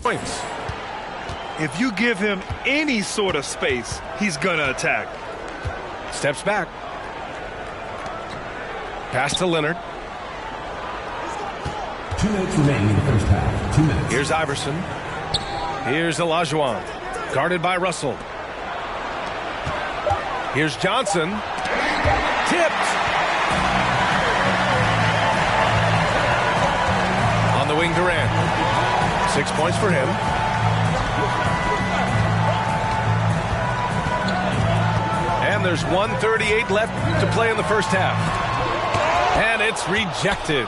points. If you give him any sort of space, he's going to attack. Steps back. Pass to Leonard. 2 minutes remaining in the first half. 2 minutes. Here's Iverson. Here's Olajuwon. Guarded by Russell. Here's Johnson. Tipped. On the wing, Durant. 6 points for him. And there's 1:38 left to play in the first half. And it's rejected.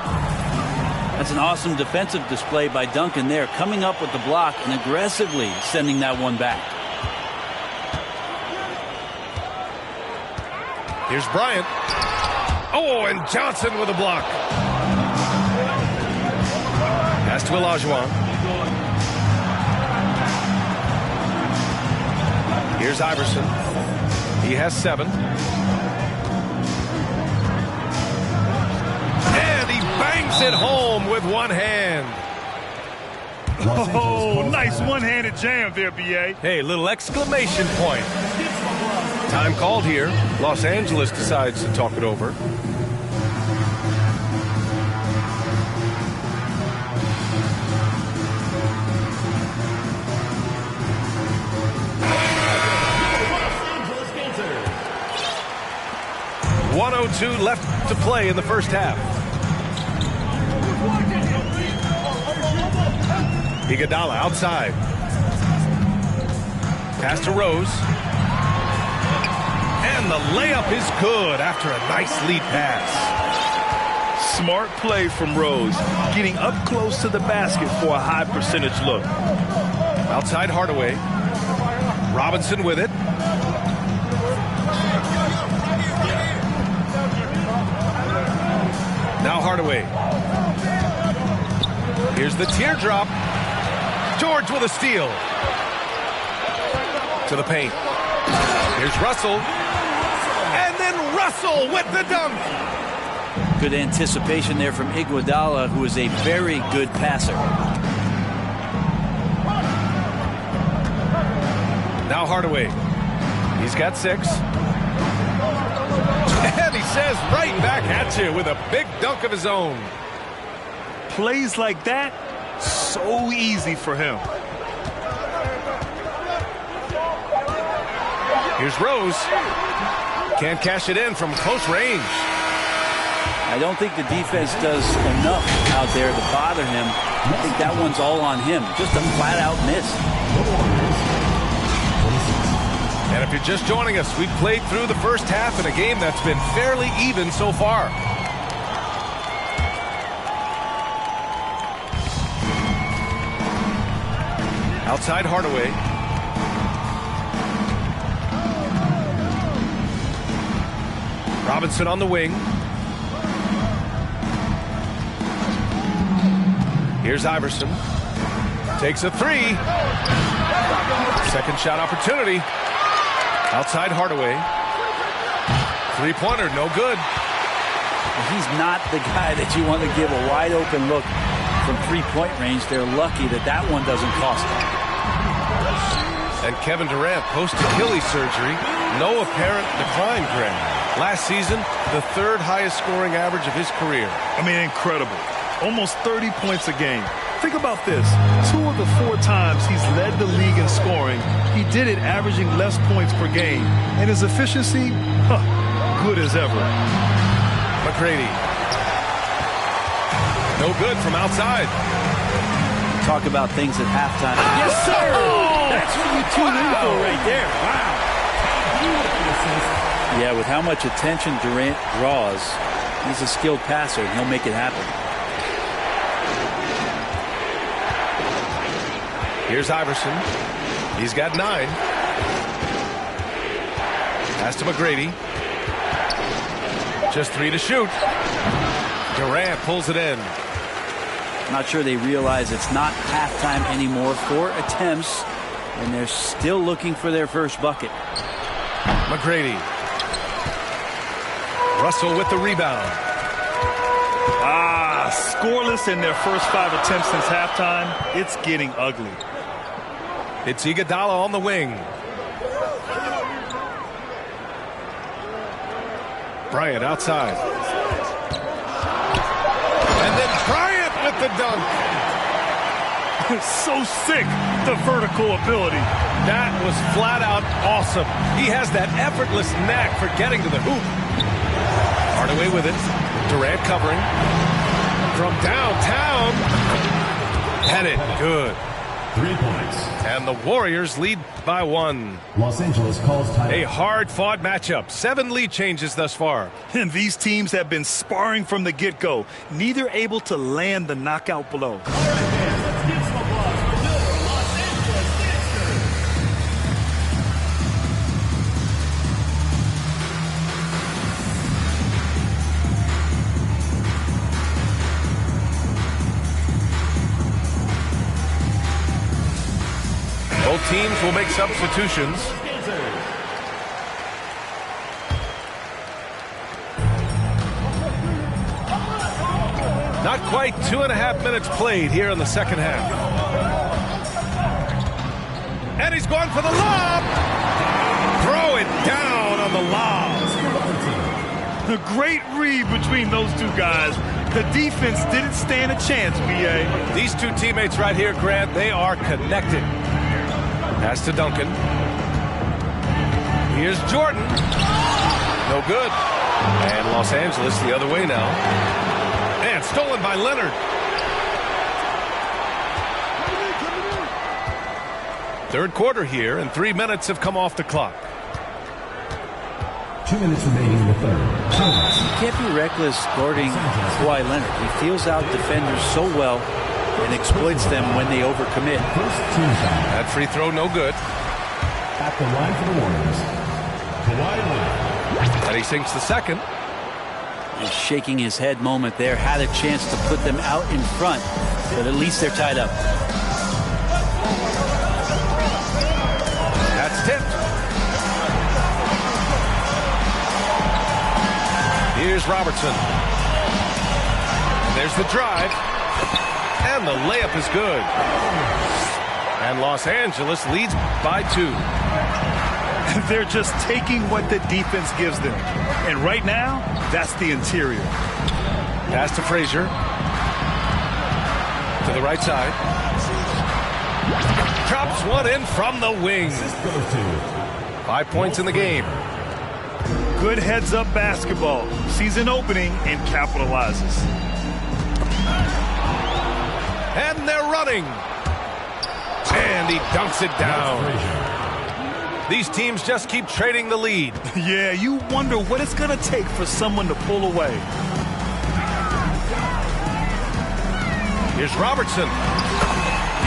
That's an awesome defensive display by Duncan there, coming up with the block and aggressively sending that one back. Here's Bryant. Oh, and Johnson with a block. Pass to Olajuwon. Here's Iverson. He has 7. And he bangs it home with one hand. Oh, nice one-handed jam there, B.A. Hey, little exclamation point. Time called here. Los Angeles decides to talk it over. .102 left to play in the first half. Iguodala outside. Pass to Rose. And the layup is good after a nice lead pass. Smart play from Rose, getting up close to the basket for a high percentage look. Outside Hardaway. Robinson with it. Now Hardaway. Here's the teardrop. George with a steal. To the paint. Here's Russell. And then Russell with the dunk. Good anticipation there from Iguodala, who is a very good passer. Now Hardaway. He's got 6. And he says right back at you with a big dunk of his own. Plays like that, so easy for him. Here's Rose. Can't cash it in from close range. I don't think the defense does enough out there to bother him. I think that one's all on him. Just a flat-out miss. And if you're just joining us, we've played through the first half in a game that's been fairly even so far. Outside Hardaway. Robinson on the wing. Here's Iverson. Takes a 3. Second shot opportunity. Outside Hardaway. 3-pointer, no good. He's not the guy that you want to give a wide open look from 3-point range. They're lucky that that one doesn't cost them. And Kevin Durant, post-Achilles surgery, no apparent decline, Greg. Last season, the 3rd highest scoring average of his career. I mean, incredible. Almost 30 points a game. Think about this. 2 of the 4 times he's led the league in scoring, he did it averaging less points per game. And his efficiency, good as ever. McGrady. No good from outside. Talk about things at halftime. Yes, sir! That's what you tune in for right there. Wow. Yeah, with how much attention Durant draws, he's a skilled passer, and he'll make it happen. Here's Iverson. He's got 9. Pass to McGrady. Just 3 to shoot. Durant pulls it in. Not sure they realize it's not halftime anymore. 4 attempts, and they're still looking for their first bucket. McGrady. Russell with the rebound. Scoreless in their first 5 attempts since halftime. It's getting ugly. It's Iguodala on the wing. Bryant outside. And then Bryant with the dunk. So sick, the vertical ability. That was flat out awesome. He has that effortless knack for getting to the hoop. Hardaway with it. Durant covering. From downtown. Had it. Good. 3 points. And the Warriors lead by 1. Los Angeles calls time. A hard-fought matchup. 7 lead changes thus far. And these teams have been sparring from the get-go, neither able to land the knockout blow. Both teams will make substitutions. Not quite 2.5 minutes played here in the second half. And he's going for the lob. Throw it down on the lob. A great read between those two guys. The defense didn't stand a chance, B.A. These two teammates right here, Grant, they are connected. Pass to Duncan. Here's Jordan. No good. And Los Angeles the other way now. And stolen by Leonard. Third quarter here, and 3 minutes have come off the clock. 2 minutes remaining in the third. You can't be reckless guarding Kawhi Leonard. He feels out defenders so well and exploits them when they overcommit. First team foul. That free throw no good. At the line for the Warriors. Kawhi Leonard. And he sinks the second. He's shaking his head moment there. Had a chance to put them out in front, but at least they're tied up. That's tipped. Here's Robertson. There's the drive. And the layup is good. And Los Angeles leads by 2. They're just taking what the defense gives them. And right now, that's the interior. Pass to Frazier. To the right side. Drops one in from the wing. 5 points in the game. Good heads-up basketball. Season opening and capitalizes. And they're running. And he dunks it down. These teams just keep trading the lead. Yeah, you wonder what it's going to take for someone to pull away. Here's Robertson.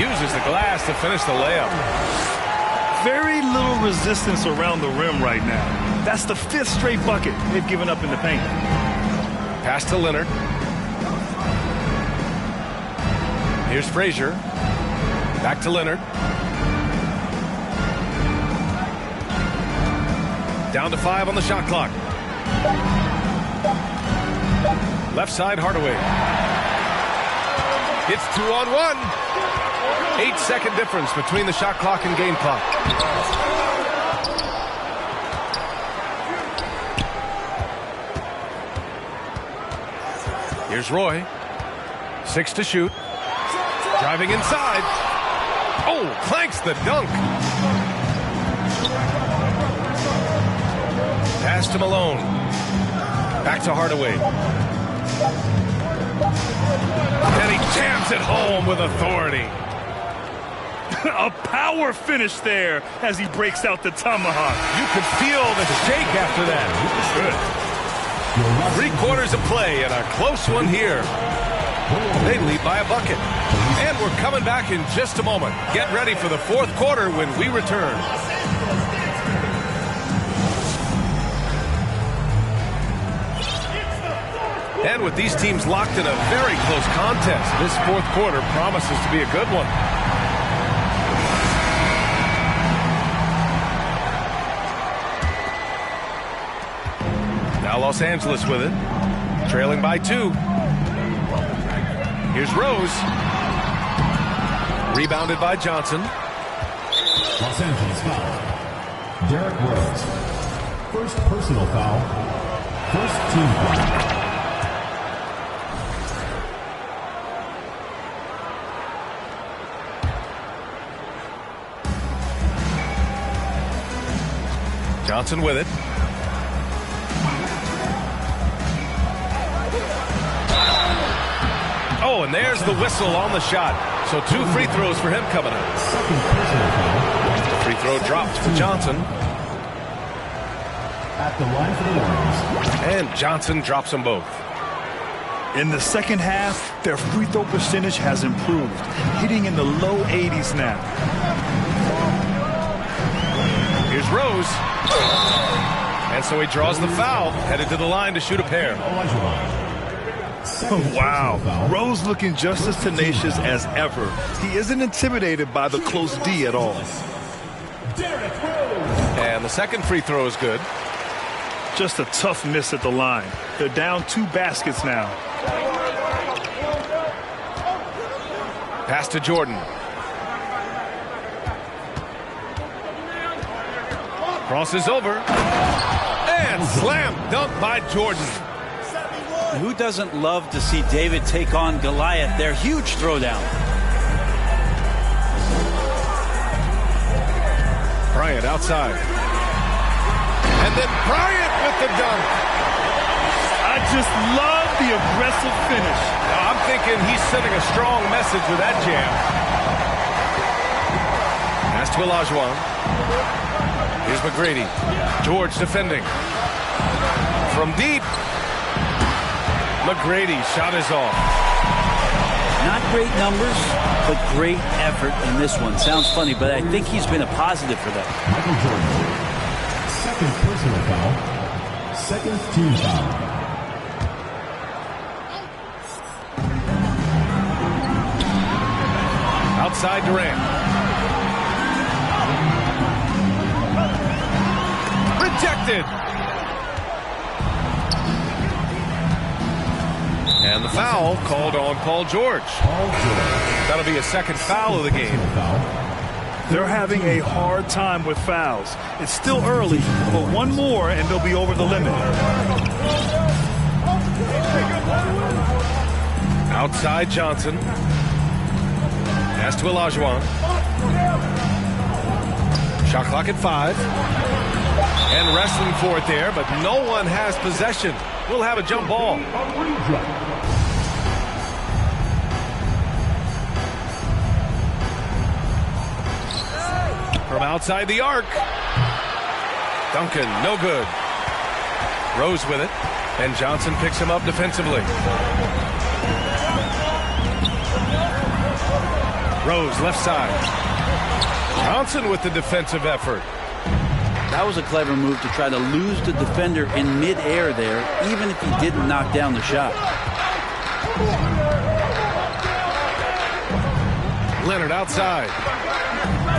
Uses the glass to finish the layup. Very little resistance around the rim right now. That's the 5th straight bucket they've given up in the paint. Pass to Leonard. Here's Frazier. Back to Leonard. Down to 5 on the shot clock. Left side, Hardaway. It's 2-on-1. 8-second difference between the shot clock and game clock. Here's Roy. 6 to shoot. Driving inside. Oh, clanks the dunk. Pass to Malone. Back to Hardaway. And he jams it home with authority. A power finish there as he breaks out the tomahawk. You could feel the shake after that. Good. 3/4 of play and a close one here. They lead by a bucket. And we're coming back in just a moment. Get ready for the 4th quarter when we return. And with these teams locked in a very close contest, this 4th quarter promises to be a good one. Now Los Angeles with it, trailing by 2. Here's Rose. Rebounded by Johnson. Los Angeles foul. Derrick Rose. First personal foul. First team foul. Johnson with it. Oh, and there's the whistle on the shot. So 2 free throws for him coming up. Second personal foul. Free throw dropped for Johnson. At the line for the Warriors. And Johnson drops them both. In the second half, their free throw percentage has improved, hitting in the low 80s now. Here's Rose. And so he draws the foul, headed to the line to shoot a pair. Wow, Rose looking just as tenacious as ever. He isn't intimidated by the close D at all. And the second free throw is good. Just a tough miss at the line. They're down 2 baskets now. Pass to Jordan. Crosses over. And slam dunk by Jordan. Who doesn't love to see David take on Goliath? Their huge throwdown. Bryant outside. And then Bryant with the dunk. I just love the aggressive finish. Now, I'm thinking he's sending a strong message with that jam. Pass to Olajuwon. Here's McGrady. George defending. From deep. McGrady shot is off. Not great numbers, but great effort in this one. Sounds funny, but I think he's been a positive for them. Michael Jordan. Second personal foul. Second team foul. Outside Durant. Rejected. And the foul called on Paul George. That'll be a second foul of the game. They're having a hard time with fouls. It's still early, but one more and they'll be over the limit. Outside Johnson. Pass to Olajuwon. Shot clock at 5. And wrestling for it there, but no one has possession. We'll have a jump ball. From outside the arc. Duncan, no good. Rose with it, and Johnson picks him up defensively. Rose, left side. Johnson with the defensive effort. That was a clever move to try to lose the defender in midair there, even if he didn't knock down the shot. Leonard outside.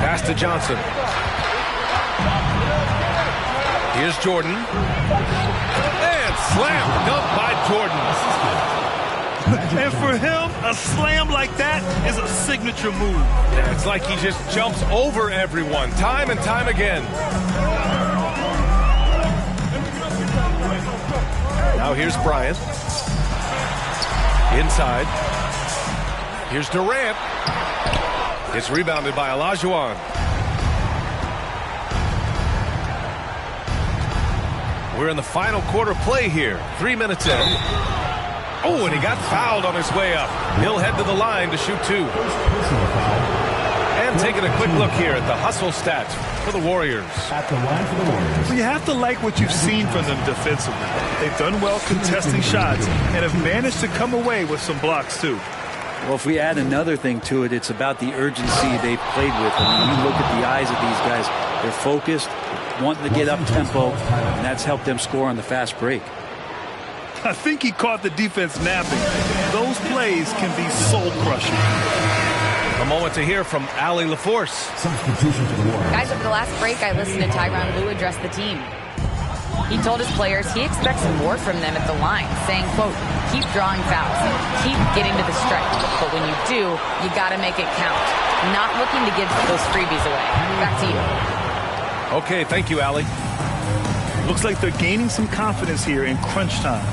Pass to Johnson. Here's Jordan. And slam dunk by Jordan. And for him, a slam like that is a signature move. Yeah, it's like he just jumps over everyone time and time again. Now here's Bryant. Inside. Here's Durant. It's rebounded by Olajuwon. We're in the final quarter play here. 3 minutes in. Oh, and he got fouled on his way up. He'll head to the line to shoot 2. And taking a quick look here at the hustle stats for the Warriors. At the line for the Warriors. So you have to like what you've seen from them defensively. They've done well contesting shots and have managed to come away with some blocks too. Well, if we add another thing to it, it's about the urgency they've played with. I mean, you look at the eyes of these guys. They're focused, wanting to get up tempo, and that's helped them score on the fast break. I think he caught the defense napping. Those plays can be soul-crushing. A moment to hear from Allie LaForce. Substitution for the Warriors. Guys, over the last break, I listened to Tyronn Lue address the team. He told his players he expects more from them at the line, saying, quote, keep drawing fouls, keep getting to the stripe. but when you do, you got to make it count. Not looking to give those freebies away. Back to you. Okay, thank you, Allie. Looks like they're gaining some confidence here in crunch time.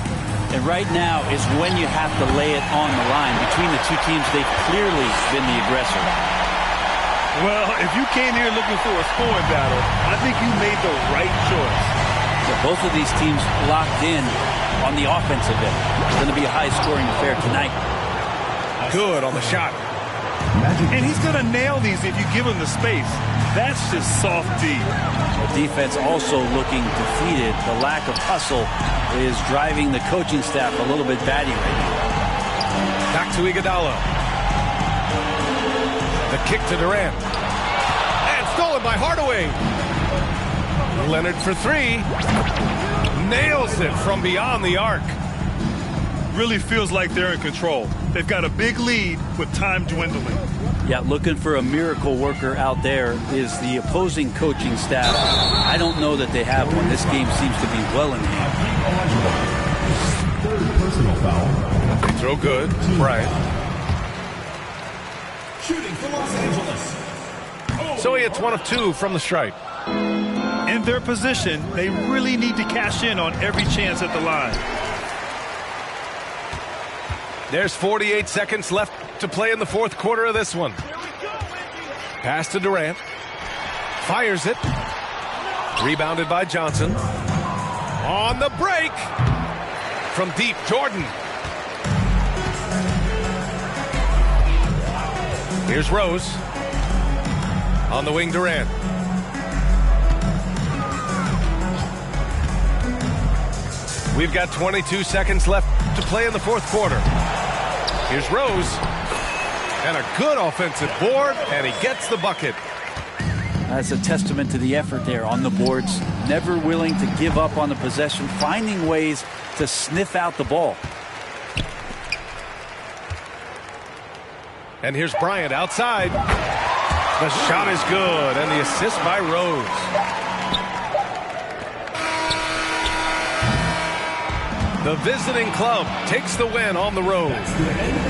And right now is when you have to lay it on the line. Between the two teams, they've clearly been the aggressor. Well, if you came here looking for a scoring battle, I think you made the right choice. So both of these teams locked in on the offensive end. It's going to be a high-scoring affair tonight. Good on the shot. And he's going to nail these if you give him the space. That's just soft D. The defense also looking defeated. The lack of hustle is driving the coaching staff a little bit batty right now. Back to Iguodala. The kick to Durant. And stolen by Hardaway. Leonard for three. Nails it from beyond the arc. Really feels like they're in control. They've got a big lead with time dwindling. Yeah, looking for a miracle worker out there is the opposing coaching staff. I don't know that they have one. This game seems to be well in hand. Third personal foul. They throw good. Bryant. Shooting for Los Angeles. So he hits 1 of 2 from the stripe. In their position, they really need to cash in on every chance at the line. There's 48 seconds left to play in the fourth quarter of this one. Pass to Durant. Fires it. Rebounded by Johnson. On the break. From deep, Jordan. Here's Rose. On the wing, Durant. We've got 22 seconds left to play in the fourth quarter. Here's Rose. And a good offensive board, and he gets the bucket. That's a testament to the effort there on the boards. Never willing to give up on the possession, finding ways to sniff out the ball. And here's Bryant outside. The shot is good, and the assist by Rose. The visiting club takes the win on the road.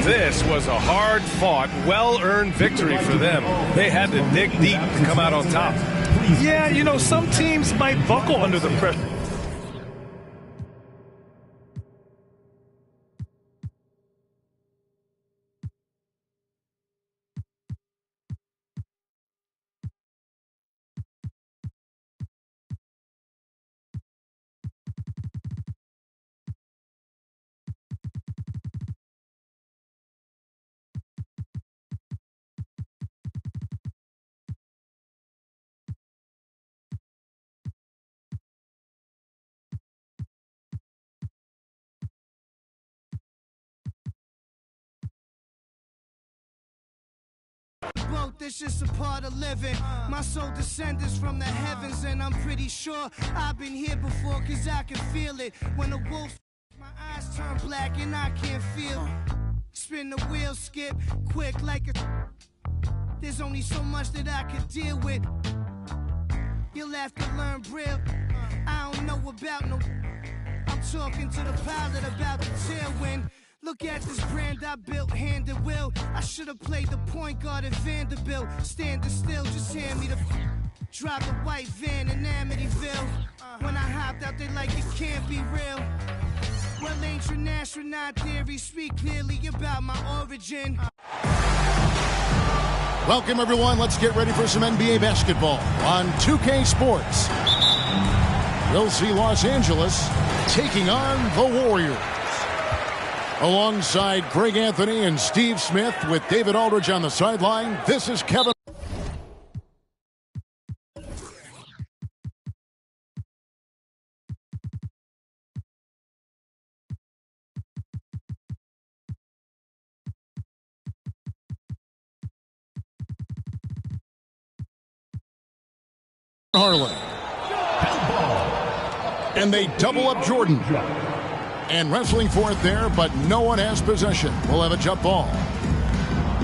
This was a hard-fought, well-earned victory for them. They had to dig deep to come out on top. Yeah, you know, some teams might buckle under the pressure. This just a part of living. My soul descends from the heavens, and I'm pretty sure I've been here before, cause I can feel it. When the wolf, my eyes turn black and I can't feel. Spin the wheel, skip quick like a. There's only so much that I could deal with. You'll have to learn Braille. I don't know about no. I'm talking to the pilot about the tailwind. Look at this brand I built, hand and will. I should have played the point guard at Vanderbilt. Standing still, just hand me the. Drive the white van in Amityville. When I hopped out, they like it can't be real. Well, ancient astronaut theory speak clearly about my origin. Welcome, everyone. Let's get ready for some NBA basketball on 2K Sports. We'll see Los Angeles taking on the Warriors. Alongside Greg Anthony and Steve Smith with David Aldridge on the sideline, this is Kevin. Harlan. And they double up Jordan. And wrestling for it there, but no one has possession. We'll have a jump ball.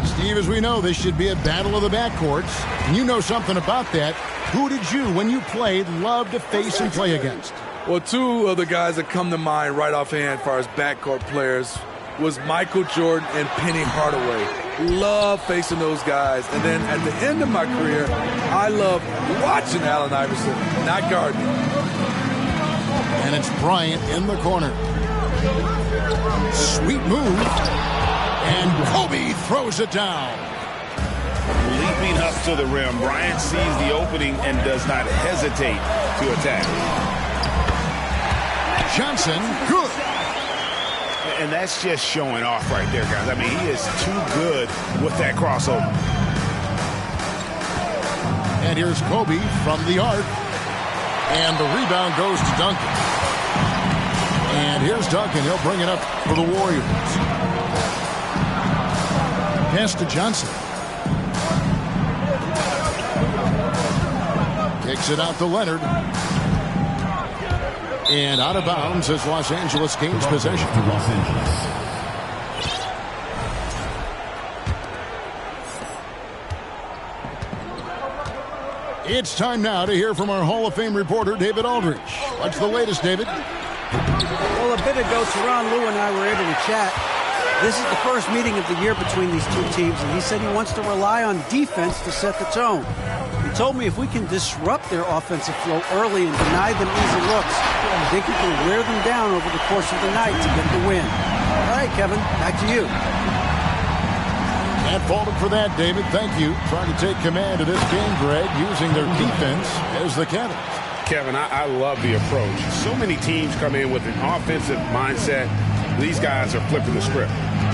Steve, as we know, this should be a battle of the backcourts. And you know something about that. Who did you, when you played, love to face and play against? Well, two of the guys that come to mind right offhand as far as backcourt players, was Michael Jordan and Penny Hardaway. Love facing those guys. And then at the end of my career, I love watching Allen Iverson, not guarding. And it's Bryant in the corner. Sweet move. And Kobe throws it down. Leaping up to the rim, Bryant sees the opening and does not hesitate to attack. Johnson, good. And that's just showing off right there, guys. I mean, he is too good with that crossover. And here's Kobe from the arc. And the rebound goes to Duncan. And here's Duncan. He'll bring it up for the Warriors. Pass to Johnson. Kicks it out to Leonard. And out of bounds as Los Angeles gains possession. Los Angeles. It's time now to hear from our Hall of Fame reporter, David Aldridge. What's the latest, David? Well, a bit ago, Teron Lue and I were able to chat. This is the first meeting of the year between these two teams, and he said he wants to rely on defense to set the tone. He told me if we can disrupt their offensive flow early and deny them easy looks, I think we can wear them down over the course of the night to get the win. All right, Kevin, back to you. Can't fault him for that, David. Thank you. Trying to take command of this game, Greg, using their defense as the catalyst. Kevin, I love the approach. So many teams come in with an offensive mindset. These guys are flipping the script.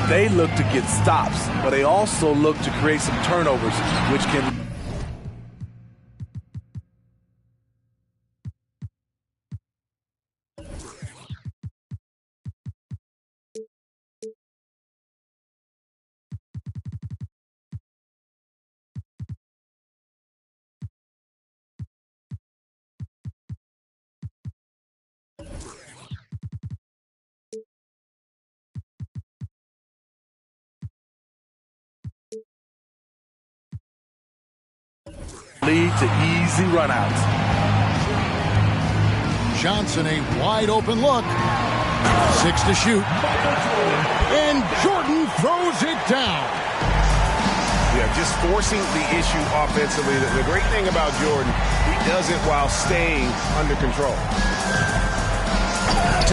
They look to get stops, but they also look to create some turnovers, which can... lead to easy runouts. Johnson, a wide open look. 6 to shoot. And Jordan throws it down. Yeah, just forcing the issue offensively. The great thing about Jordan, he does it while staying under control.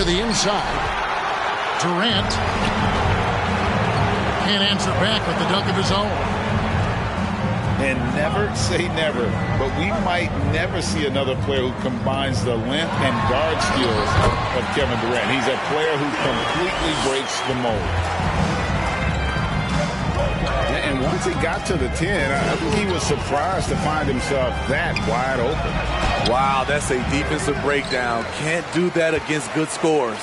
To the inside. Durant can't answer back with the dunk of his own. And never say never, but we might never see another player who combines the length and guard skills of Kevin Durant. He's a player who completely breaks the mold. And once he got to the 10, I think he was surprised to find himself that wide open. Wow, that's a defensive breakdown. Can't do that against good scores.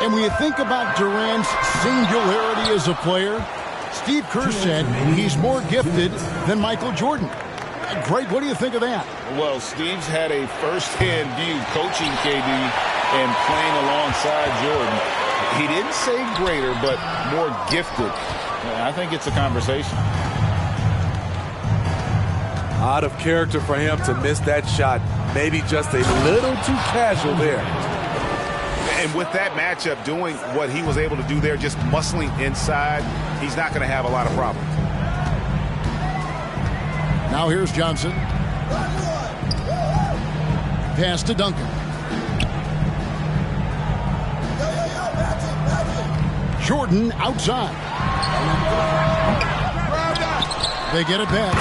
And when you think about Durant's singularity as a player, Steve Kerr said he's more gifted than Michael Jordan. Greg, what do you think of that? Well, Steve's had a first-hand view coaching KD and playing alongside Jordan. He didn't say greater, but more gifted. I think it's a conversation. Out of character for him to miss that shot. Maybe just a little too casual there. And with that matchup, doing what he was able to do there, just muscling inside, he's not going to have a lot of problems. Now here's Johnson. Pass to Duncan. Jordan outside. They get it back.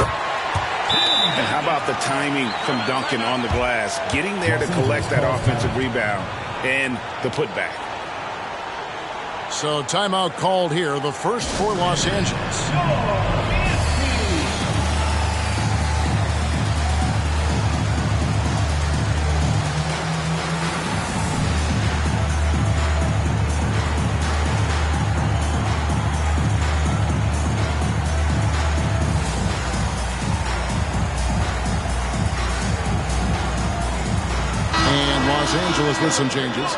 And how about the timing from Duncan on the glass, getting there to collect that offensive rebound and the putback. So timeout called here, the first for Los Angeles. Los Angeles with some changes.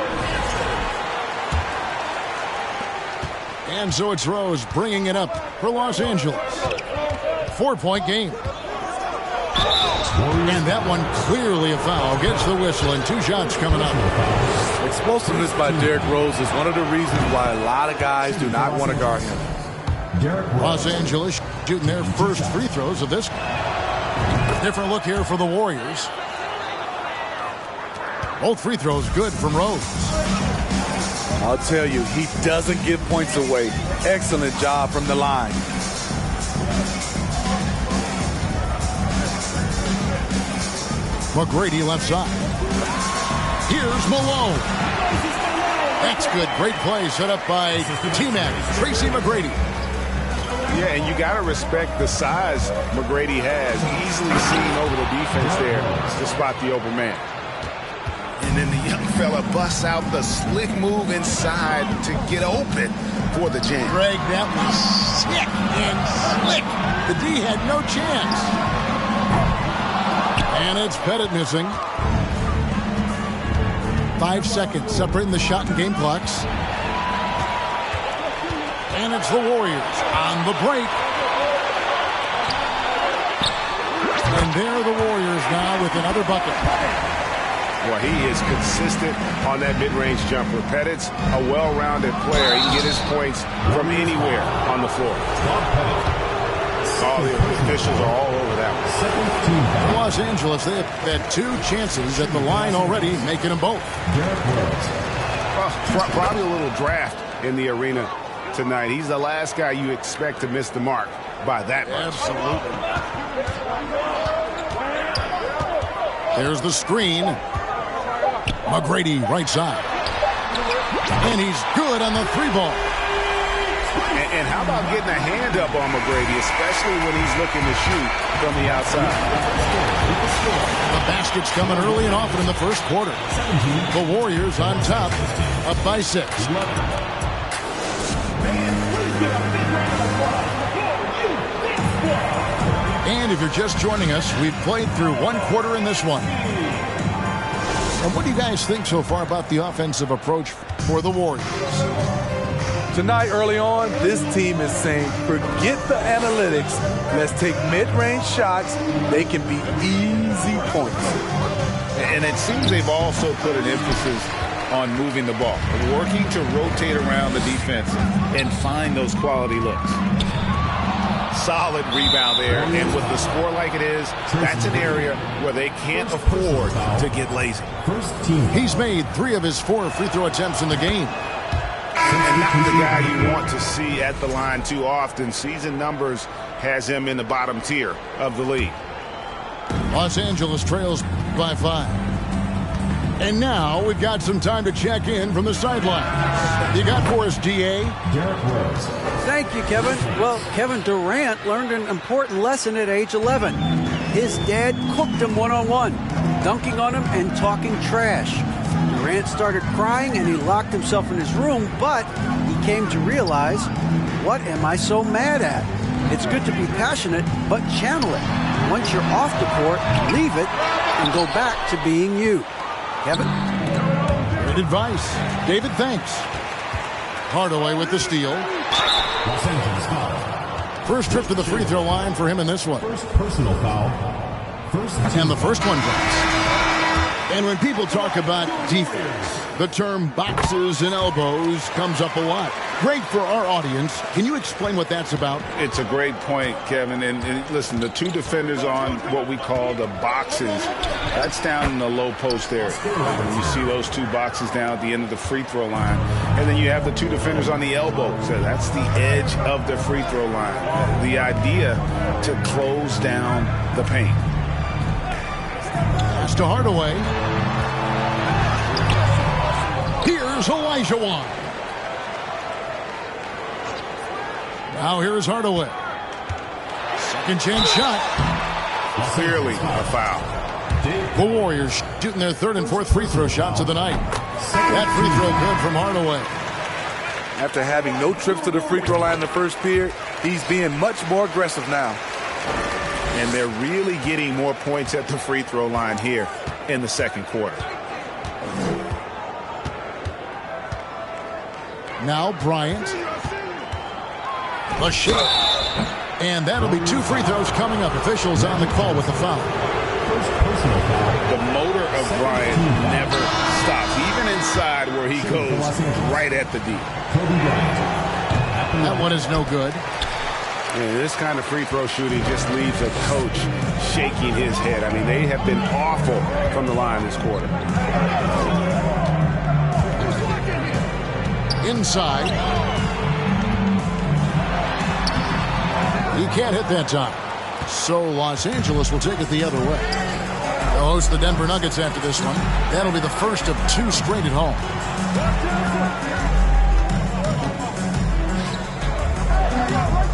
And so it's Rose bringing it up for Los Angeles. 4-point game. And that one clearly a foul. Gets the whistle and 2 shots coming up. Explosiveness by Derrick Rose is one of the reasons why a lot of guys do not want to guard him. Los Angeles shooting their first free throws of this. Different look here for the Warriors. Both free throws good from Rose. I'll tell you, he doesn't give points away. Excellent job from the line. McGrady left side. Here's Malone. That's good. Great play set up by T-Mac, Tracy McGrady. Yeah, and you got to respect the size McGrady has. Easily seen over the defense there to spot the open man. And then the young fella busts out the slick move inside to get open for the jam. Greg, that was sick and slick. The D had no chance. And it's Pettit missing. 5 seconds separating the shot and game clocks. And it's the Warriors on the break. And there are the Warriors now with another bucket. Well, he is consistent on that mid-range jumper. Pettit's a well-rounded player. He can get his points from anywhere on the floor. All the officials are all over that one. Los Angeles, they have had 2 chances at the line already, making them both. Probably a little draft in the arena tonight. He's the last guy you expect to miss the mark by that much. Absolutely. There's the screen. McGrady right side. And he's good on the 3-ball. And how about getting a hand up on McGrady, especially when he's looking to shoot from the outside? The basket's coming early and often in the first quarter. The Warriors on top, up by 6. And if you're just joining us, we've played through 1 quarter in this one. And what do you guys think so far about the offensive approach for the Warriors? Tonight, early on, this team is saying, forget the analytics. Let's take mid-range shots. They can be easy points. And it seems they've also put an emphasis on moving the ball, working to rotate around the defense and find those quality looks. Solid rebound there, and with the score like it is, that's an area where they can't afford to get lazy. He's made 3 of his 4 free throw attempts in the game. And not the guy you want to see at the line too often. Season numbers has him in the bottom tier of the league. Los Angeles trails by 5. And now we've got some time to check in from the sideline. You got for us, DA? Thank you, Kevin. Well, Kevin Durant learned an important lesson at age 11. His dad cooked him one-on-one, dunking on him and talking trash. Durant started crying and he locked himself in his room, but he came to realize, what am I so mad at? It's good to be passionate, but channel it. Once you're off the court, leave it and go back to being you. Kevin? Good advice. David, thanks. Hardaway with the steal. First trip to the free throw line for him in this one. First personal foul. And the first one drops. And when people talk about defense, the term boxes and elbows comes up a lot. Great for our audience. Can you explain what that's about? It's a great point, Kevin. And listen, the 2 defenders on what we call the boxes, that's down in the low post area. You see those 2 boxes down at the end of the free throw line. And then you have the 2 defenders on the elbows. So that's the edge of the free throw line. The idea to close down the paint. Pass to Hardaway. Here's Olajuwon. Now here's Hardaway. Second chance shot. Clearly a foul. The Warriors shooting their 3rd and 4th free throw shots of the night. That free throw good from Hardaway. After having no trips to the free throw line in the first period, he's being much more aggressive now. And they're really getting more points at the free throw line here in the second quarter. Now Bryant. The shot. And that'll be 2 free throws coming up. Officials on the call with the foul. The motor of Bryant never stops, even inside where he goes right at the D. That one is no good. Yeah, this kind of free throw shooting just leaves a coach shaking his head. I mean, they have been awful from the line this quarter. Inside. He can't hit that time. So Los Angeles will take it the other way. They'll host the Denver Nuggets after this one. That'll be the first of 2 straight at home.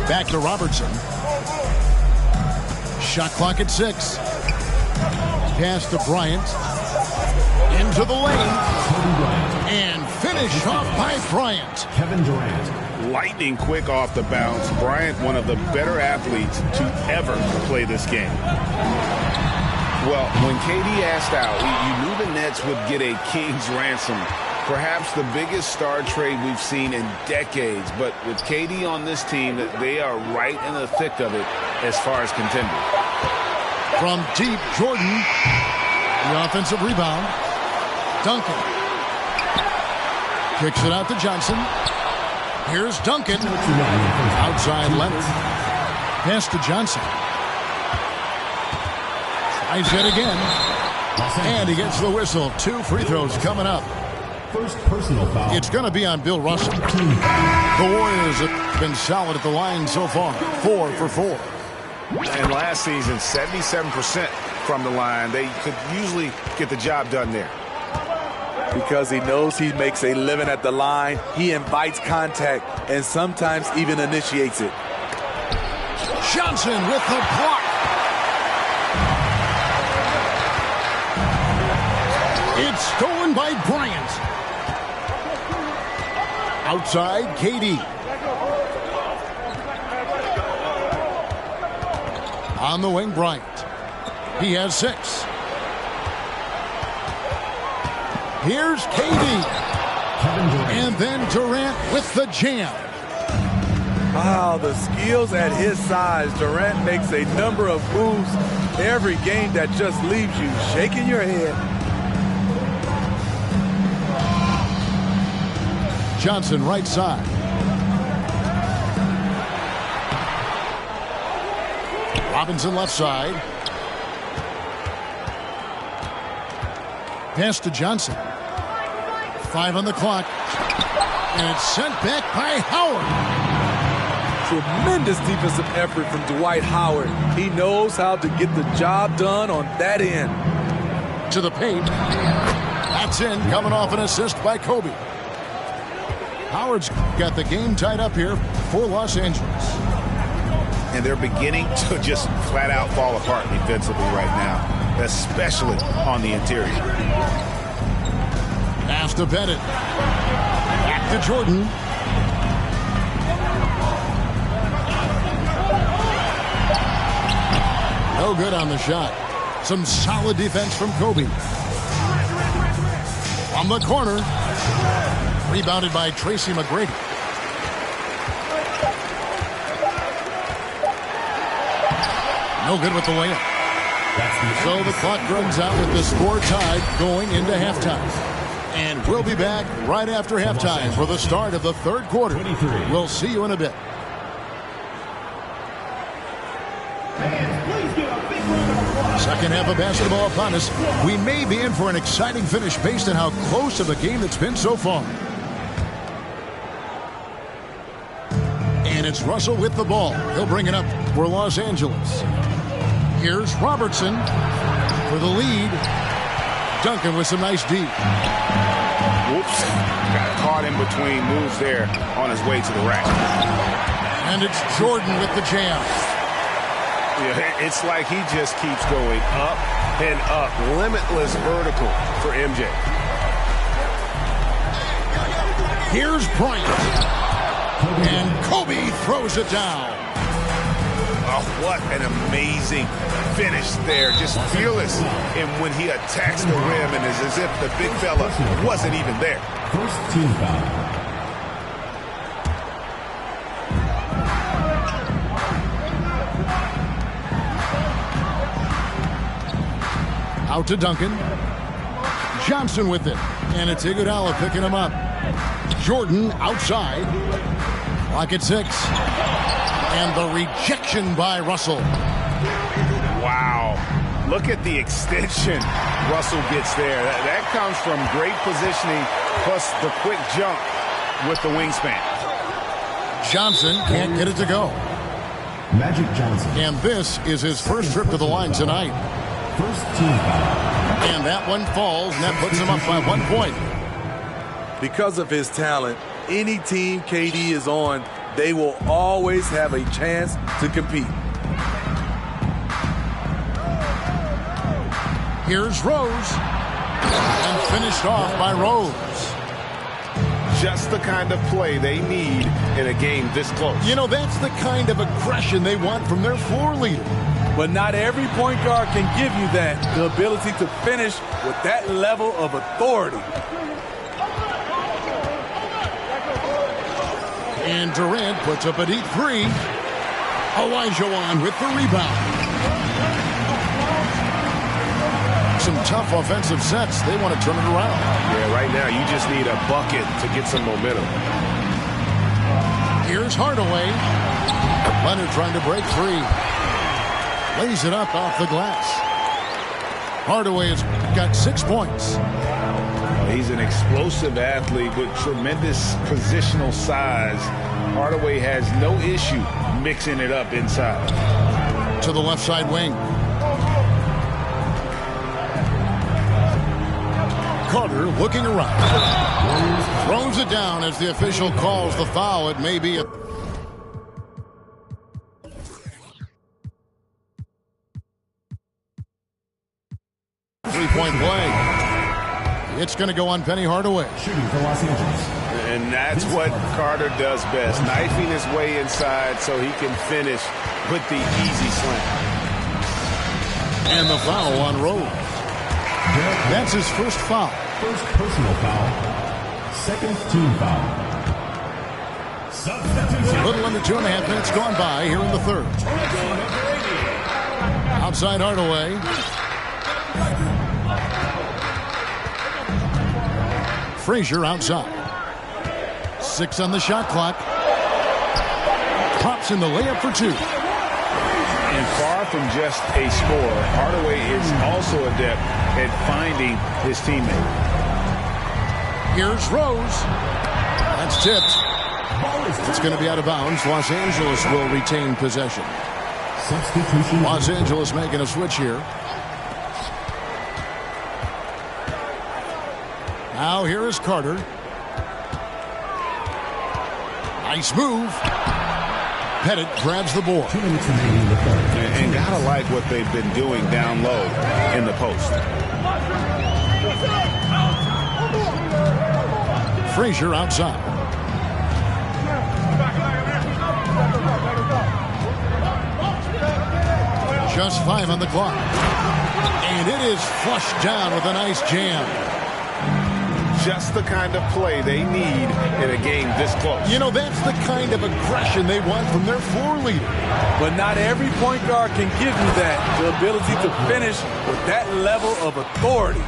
Back to Robertson. Shot clock at 6. Pass to Bryant. Into the lane. And finish off by Bryant. Kevin Durant. Lightning quick off the bounce. Bryant, one of the better athletes to ever play this game. Well, when KD asked out, you knew the Nets would get a king's ransom. Perhaps the biggest star trade we've seen in decades. But with KD on this team, they are right in the thick of it as far as contenders. From deep, Jordan. The offensive rebound. Duncan. Kicks it out to Johnson. Here's Duncan. Outside Leonard. Pass to Johnson. Tries it again. And he gets the whistle. 2 free throws coming up. First personal foul. It's going to be on Bill Russell. The Warriors have been solid at the line so far. 4 for 4. And last season, 77% from the line. They could usually get the job done there. Because he knows he makes a living at the line, he invites contact and sometimes even initiates it. Johnson with the block. It's stolen by Bryant. Outside, KD. On the wing, Bryant. He has 6. Here's KD. And then Durant with the jam. Wow, the skills at his size. Durant makes a number of moves every game that just leaves you shaking your head. Johnson right side. Robinson left side. Pass to Johnson. 5 on the clock. And it's sent back by Howard. Tremendous defensive effort from Dwight Howard. He knows how to get the job done on that end. To the paint. That's in, coming off an assist by Kobe. Howard's got the game tied up here for Los Angeles. And they're beginning to just flat out fall apart defensively right now, especially on the interior. Pass to Bennett. Back to Jordan. No good on the shot. Some solid defense from Kobe. From the corner. Rebounded by Tracy McGrady. No good with the layup. So the clock runs out with the score tied going into halftime. And we'll be back right after halftime for the start of the third quarter. We'll see you in a bit. Second half of basketball upon us. We may be in for an exciting finish based on how close of a game it's been so far. And it's Russell with the ball. He'll bring it up for Los Angeles. Here's Robertson for the lead. Duncan with some nice D. Whoops. Got caught in between moves there on his way to the rack. And it's Jordan with the jam. Yeah, it's like he just keeps going up and up. Limitless vertical for MJ. Here's Bryant. And Kobe throws it down. Oh, what an amazing finish there. Just fearless. And when he attacks the rim, and it's as if the big fella wasn't even there. First team foul. Out to Duncan. Johnson with it. And it's Iguodala picking him up. Jordan outside. Clock at 6. And the rejection by Russell. Wow. Look at the extension Russell gets there. That comes from great positioning plus the quick jump with the wingspan. Johnson can't get it to go. Magic Johnson. And this is his first trip to the line tonight. First team foul. And that one falls, and that puts him up by 1 point. Because of his talent, any team KD is on, they will always have a chance to compete. Here's Rose. And finished off by Rose. Just the kind of play they need in a game this close. You know, that's the kind of aggression they want from their floor leader. But not every point guard can give you that, the ability to finish with that level of authority. And Durant puts up a deep three. Olajuwon with the rebound. Some tough offensive sets. They want to turn it around. Yeah, right now you just need a bucket to get some momentum. Here's Hardaway. Leonard trying to break free. Lays it up off the glass. Hardaway has got 6 points. He's an explosive athlete with tremendous positional size. Hardaway has no issue mixing it up inside. To the left side wing. Carter looking around. Throws it down as the official calls the foul. It may be a... three-point play. It's going to go on Penny Hardaway. Shooting for Los Angeles. And that's what Carter does best, knifing his way inside so he can finish with the easy slam. And the foul on Rose. That's his first foul. First personal foul. Second team foul. Substitution. A little under 2.5 minutes gone by here in the third. Outside Hardaway. Frazier outside. 6 on the shot clock. Pops in the layup for 2. And far from just a scorer, Hardaway is also adept at finding his teammate. Here's Rose. That's tipped. It's going to be out of bounds. Los Angeles will retain possession. Substitution. Los Angeles making a switch here. Now here is Carter. Nice move. Pettit grabs the board. 2 minutes remaining in the third. And gotta like what they've been doing down low in the post. Frazier outside. Just 5 on the clock. And it is flushed down with a nice jam. Just the kind of play they need in a game this close. You know, that's the kind of aggression they want from their floor leader. But not every point guard can give you that, the ability to finish with that level of authority.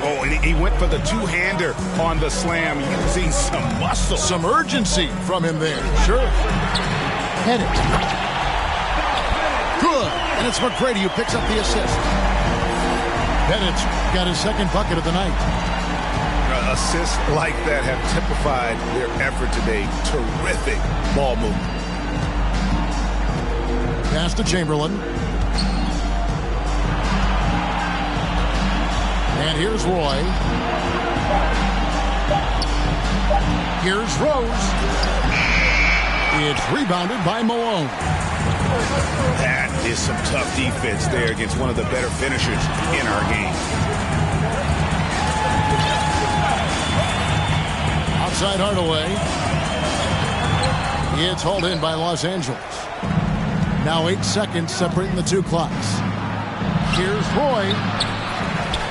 Oh, and he went for the two-hander on the slam, using some muscle. Some urgency from him there. Sure. Pettit. Good. And it's McGrady who picks up the assist. Pettit's got his second bucket of the night. Assists like that have typified their effort today. Terrific ball movement. Pass to Chamberlain. And here's Roy. Here's Rose. It's rebounded by Malone. That is some tough defense there against one of the better finishers in our game. Outside Hardaway. It's hauled in by Los Angeles. Now 8 seconds separating the 2 clocks. Here's Roy.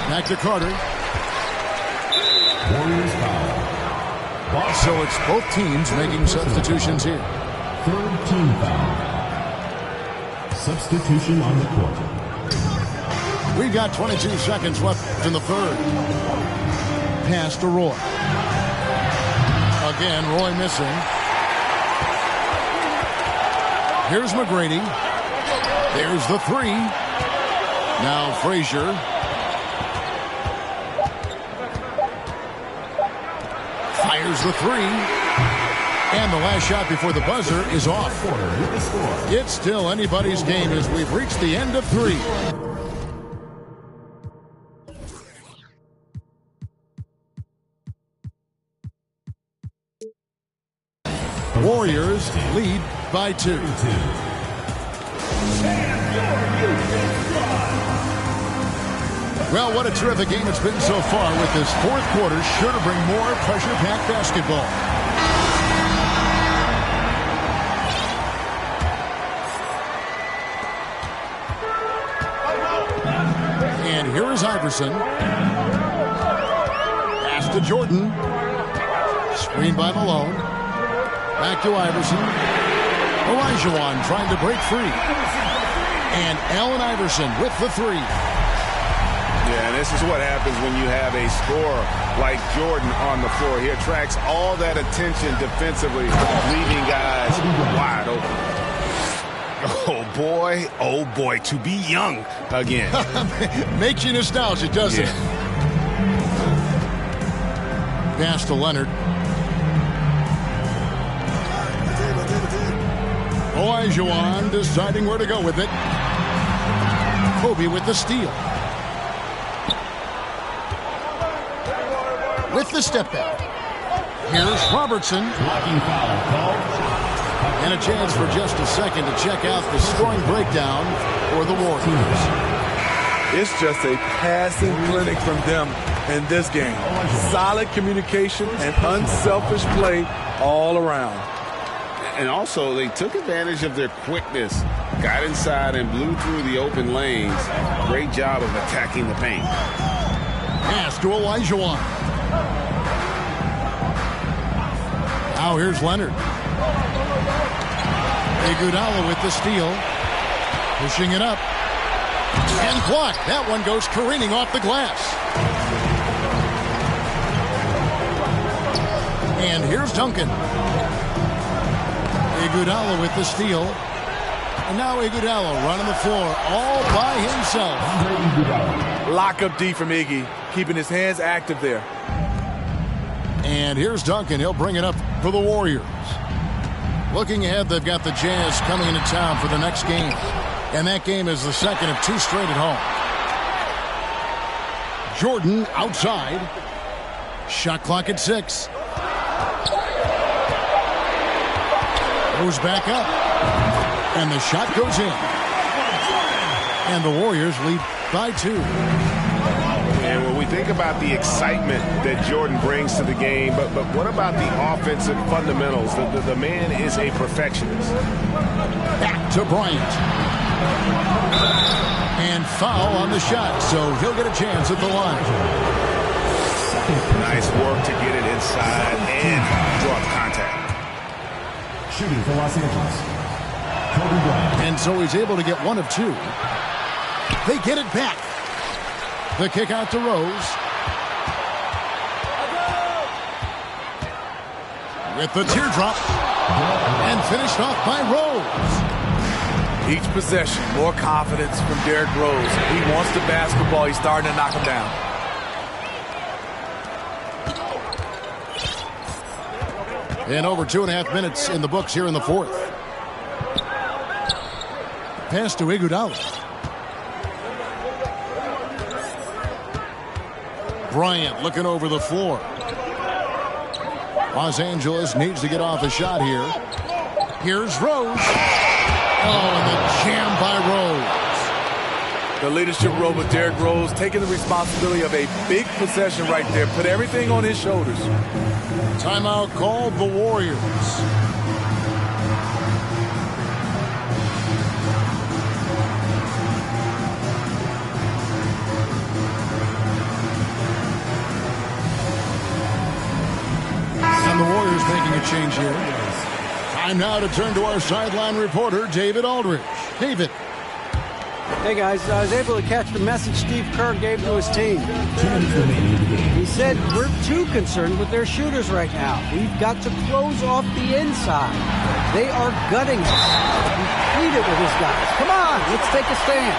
Back to Carter. Warriors foul. So it's both teams making substitutions here. Third team foul. Substitution on the court. We've got 22 seconds left in the third. Pass to Roy. Again, Roy missing. Here's McGrady. There's the three. Now Frazier. Fires the three. And the last shot before the buzzer is off. It's still anybody's game as we've reached the end of three. Warriors lead by 2. Well, what a terrific game it's been so far, with this fourth quarter sure to bring more pressure-packed basketball. And here is Iverson. Pass to Jordan. Screen by Malone. Back to Iverson. Olajuwon trying to break free. And Allen Iverson with the three. Yeah, and this is what happens when you have a scorer like Jordan on the floor. He attracts all that attention defensively, leaving guys wide open. Oh boy, to be young again. Makes you nostalgic, doesn't it? Pass to Leonard. Olajuwon deciding where to go with it. Kobe with the steal. With the step back. Here's Robertson. And a chance for just a second to check out the scoring breakdown for the Warriors. It's just a passing clinic from them in this game. Solid communication and unselfish play all around. And also, they took advantage of their quickness, got inside and blew through the open lanes. Great job of attacking the paint. Pass to Olajuwon. Now here's Leonard. Iguodala with the steal. Pushing it up. And blocked. That one goes careening off the glass. And here's Duncan. Iguodala with the steal. And now Iguodala running the floor all by himself. Lock up D from Iggy, keeping his hands active there. And here's Duncan. He'll bring it up for the Warriors. Looking ahead, they've got the Jazz coming into town for the next game. And that game is the second of 2 straight at home. Jordan outside. Shot clock at 6. Goes back up. And the shot goes in. And the Warriors lead by 2. And when we think about the excitement that Jordan brings to the game, but what about the offensive fundamentals? The man is a perfectionist. Back to Bryant. And foul on the shot, so he'll get a chance at the line. Nice work to get it inside and draw the contact. Shooting for Los Angeles, Kobe Bryant. And so he's able to get 1 of 2. They get it back. The kick out to Rose. With the teardrop. And finished off by Rose. Each possession, more confidence from Derrick Rose. He wants the basketball. He's starting to knock him down. And over 2.5 minutes in the books here in the fourth. Pass to Iguodala. Bryant looking over the floor. Los Angeles needs to get off a shot here. Here's Rose. Oh, and the jam by Rose. The leadership role with Derrick Rose, taking the responsibility of a big possession right there. Put everything on his shoulders. Timeout called the Warriors. And the Warriors making a change here. Time now to turn to our sideline reporter, David Aldridge. David. Hey guys, I was able to catch the message Steve Kerr gave to his team. 2 minutes remaining in the game. He said, we're too concerned with their shooters right now. We've got to close off the inside. They are gutting us. We plead it with his guys. Come on, let's take a stand.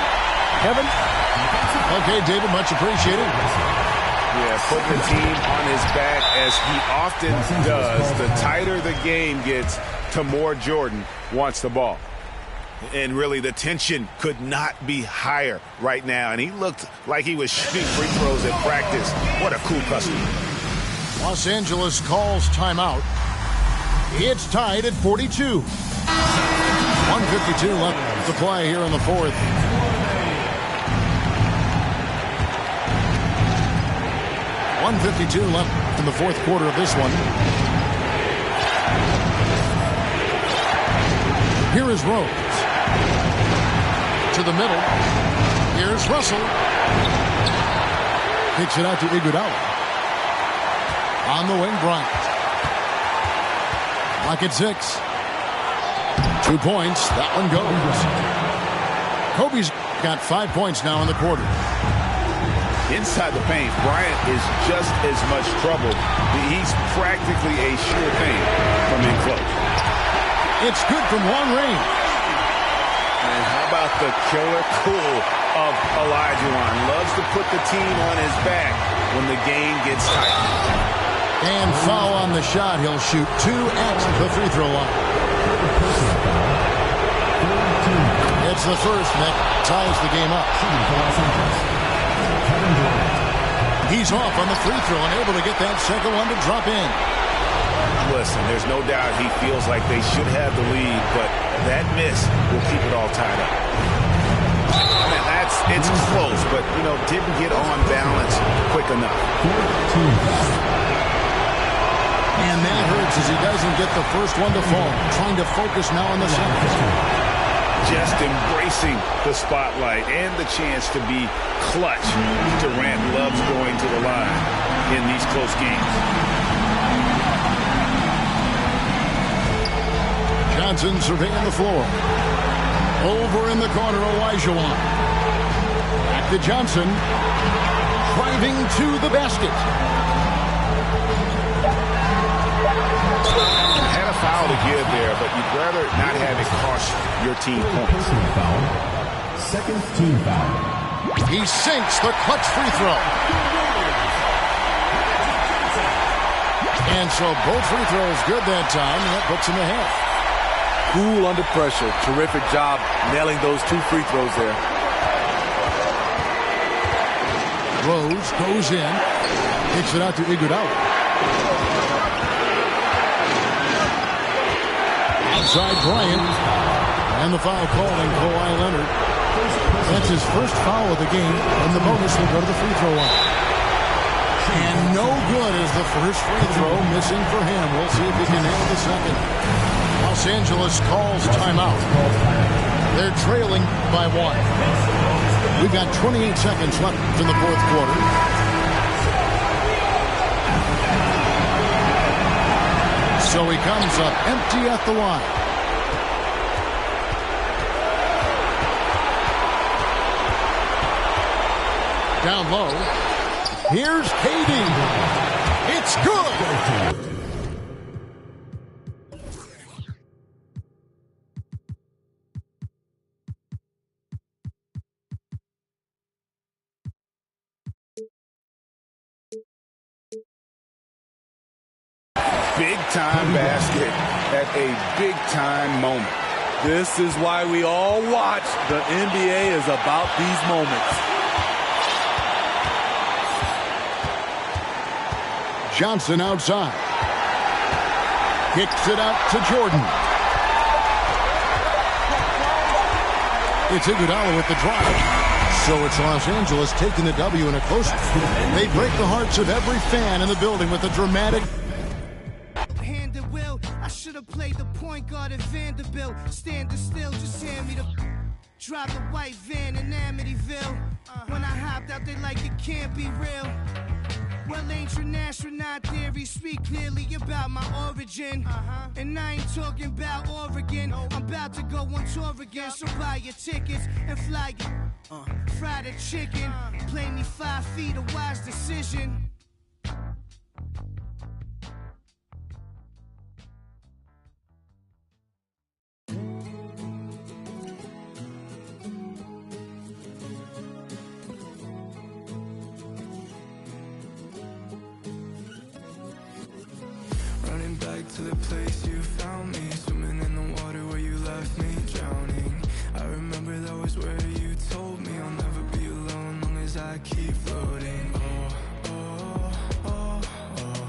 Kevin? Okay, David, much appreciated. Yeah, putting the team on his back as he often does. The tighter the game gets, the more Jordan wants the ball. And really, the tension could not be higher right now. And he looked like he was shooting free throws at practice. What a cool customer. Los Angeles calls timeout. It's tied at 42. 1:52 left to play here in the fourth. .152 left in the fourth quarter of this one. Here is Rose. To the middle. Here's Russell. Kicks it out to Iguodala. On the wing, Bryant. Clock at 6. 2 points. That one goes. Kobe's got 5 points now in the quarter. Inside the paint, Bryant is just as much trouble. He's practically a sure thing from in close. It's good from long range. And how about the killer cool of Olajuwon? Loves to put the team on his back when the game gets tight. And foul on the shot. He'll shoot 2 at the free throw line. It's the first, and that ties the game up. He's off on the free throw and able to get that second one to drop in. Listen, there's no doubt he feels like they should have the lead, but that miss will keep it all tied up. It's close, but, didn't get on balance quick enough. And that hurts as he doesn't get the first one to fall. Trying to focus now on the second. Just embracing the spotlight and the chance to be clutch. Durant loves going to the line in these close games. Johnson surveying the floor. Over in the corner, Olajuwon. Back to Johnson. Driving to the basket. Had a foul to give there, but you'd rather not have it cost your team points. Second team foul. He sinks the clutch free throw. And so both free throws good that time, and that puts him ahead. Cool under pressure. Terrific job nailing those 2 free throws there. Rose goes in. Kicks it out to Iguodala. Outside Bryant. And the foul called on Kawhi Leonard. That's his first foul of the game, and the bonus will go to the free throw line. And no good is the first free throw missing for him. We'll see if he can handle the second. Los Angeles calls timeout. They're trailing by 1. We've got 28 seconds left in the fourth quarter. So he comes up empty at the line. Down low. Here's KD. It's good. Big-time basket at a big-time moment. This is why we all watch. The NBA is about these moments. Johnson outside. Kicks it out to Jordan. It's Iguodala with the drive. So it's Los Angeles taking the W in a close one. They break the hearts of every fan in the building with a dramatic... I should have played the point guard at Vanderbilt. Standing still, just hand me the... Drive the white van in Amityville. When I hopped out, they like it can't be real. Well, ancient astronaut theory speak clearly about my origin. And I ain't talking about Oregon. again. I'm about to go on tour again, so buy your tickets and fly your fried a chicken. Play me 5 feet, a wise decision. Running back to the place you found me, swimming in the water where you left me drowning. I remember that was where you told me I'll never be alone long as I keep floating. Oh, oh, oh, oh.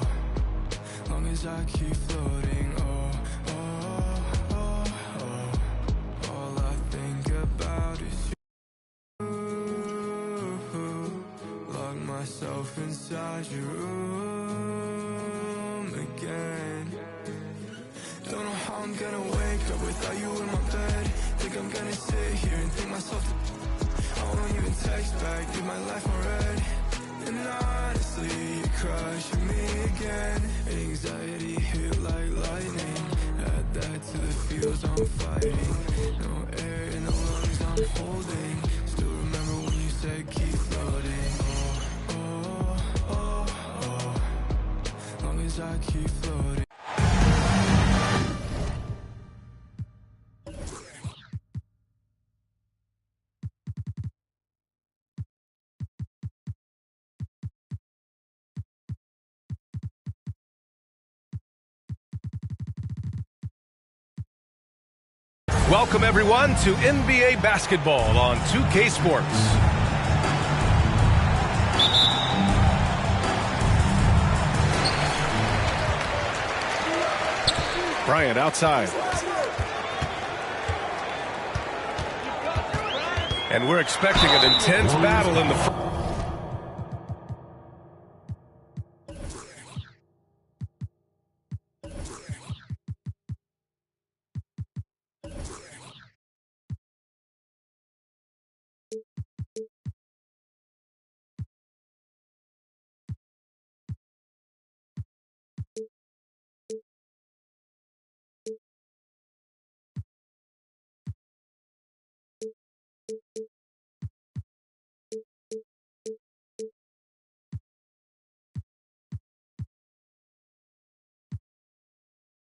Long as I keep floating. Oh, oh, oh, oh. All I think about is you. Lock myself inside your room again. Don't know how I'm gonna wake up without you in my bed. Think I'm gonna sit here and think myself I won't even text back, leave my life on red. And honestly, you're crushing me again. Anxiety hit like lightning. Add that to the feels I'm fighting. No air in the lungs I'm holding. Still remember when you said keep floating. Oh, oh, oh, oh. Long as I keep floating. Welcome, everyone, to NBA basketball on 2K Sports. Bryant outside. And we're expecting an intense battle in the front.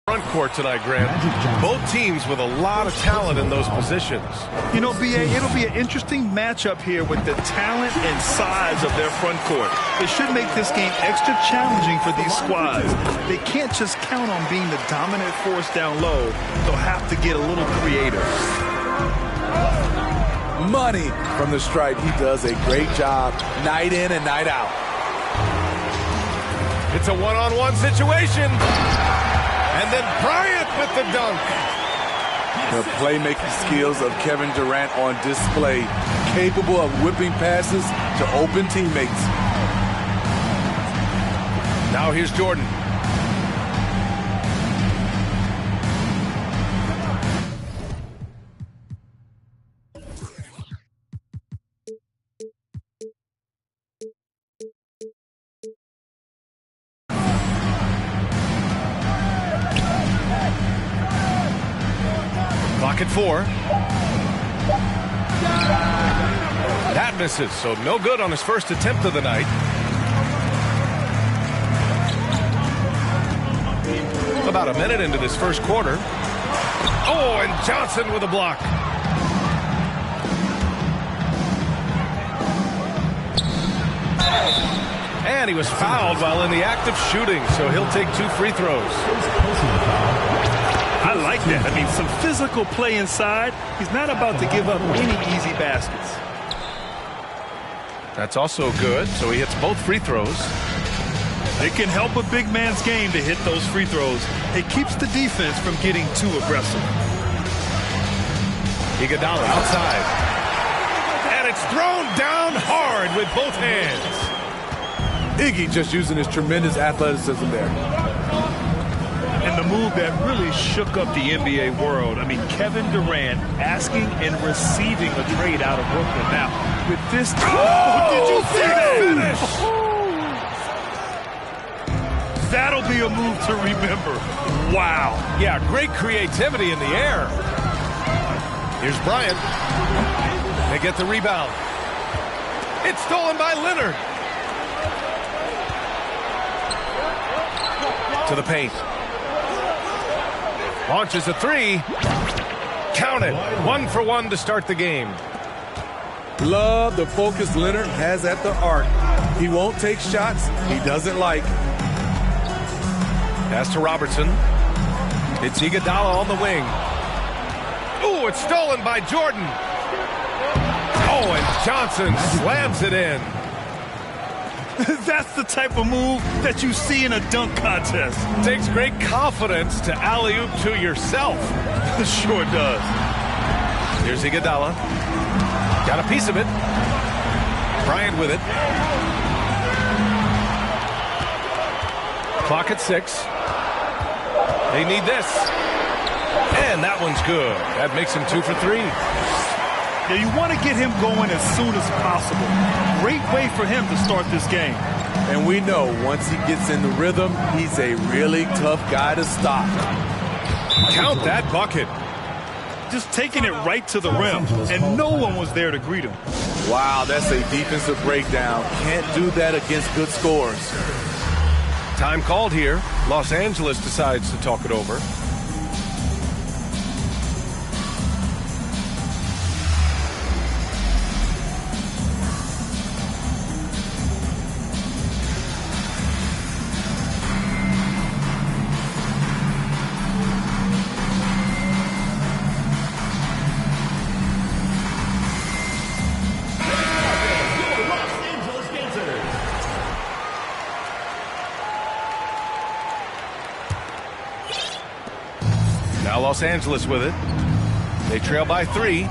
Front court tonight, Grant. Both teams with a lot of talent in those positions. You know, B.A., it'll be an interesting matchup here with the talent and size of their front court. It should make this game extra challenging for these squads. They can't just count on being the dominant force down low. They'll have to get a little creative. Money from the stripe. He does a great job night in and night out. It's a one-on-one situation. And then Bryant with the dunk. The playmaking skills of Kevin Durant on display, capable of whipping passes to open teammates. Now here's Jordan. Clock at 4. That misses, so no good on his first attempt of the night. About a minute into this first quarter. Oh, and Johnson with a block. And he was fouled while in the act of shooting, so he'll take 2 free throws. I like that. I mean, some physical play inside. He's not about to give up any easy baskets. That's also good, so he hits both free throws. It can help a big man's game to hit those free throws. It keeps the defense from getting too aggressive. Iguodala outside. And it's thrown down hard with both hands. Iggy just using his tremendous athleticism there. And the move that really shook up the NBA world. I mean, Kevin Durant asking and receiving a trade out of Brooklyn. Now, with this... Oh, did you see that? That'll be a move to remember. Wow. Yeah, great creativity in the air. Here's Bryant. They get the rebound. It's stolen by Leonard. To the paint. Launches a three. Count it. 1 for 1 to start the game. Love the focus Leonard has at the arc. He won't take shots he doesn't like. Pass to Robertson. It's Iguodala on the wing. Ooh, it's stolen by Jordan. Oh, and Johnson slams it in. That's the type of move that you see in a dunk contest. Takes great confidence to alley-oop to yourself. Sure does. Here's Iguodala. Got a piece of it. Bryant with it. Clock at 6. They need this. And that one's good. That makes him 2 for 3. Yeah, you want to get him going as soon as possible. Great way for him to start this game. And we know once he gets in the rhythm, he's a really tough guy to stop. Count that bucket. Just taking it right to the rim, and no one was there to greet him. Wow, that's a defensive breakdown. Can't do that against good scores. Time called here. Los Angeles decides to talk it over. Now Los Angeles with it. They trail by 3.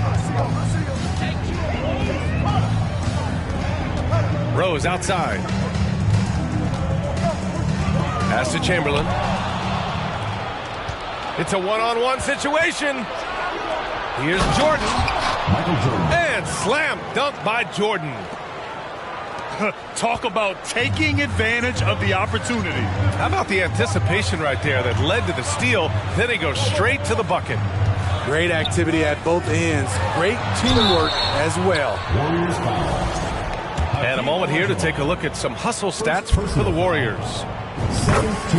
Rose outside. Pass to Chamberlain. It's a one-on-one situation. Here's Jordan. And slam dunk by Jordan. Talk about taking advantage of the opportunity. How about the anticipation right there that led to the steal? Then he goes straight to the bucket. Great activity at both ends. Great teamwork as well. And a moment here to take a look at some hustle stats for the Warriors.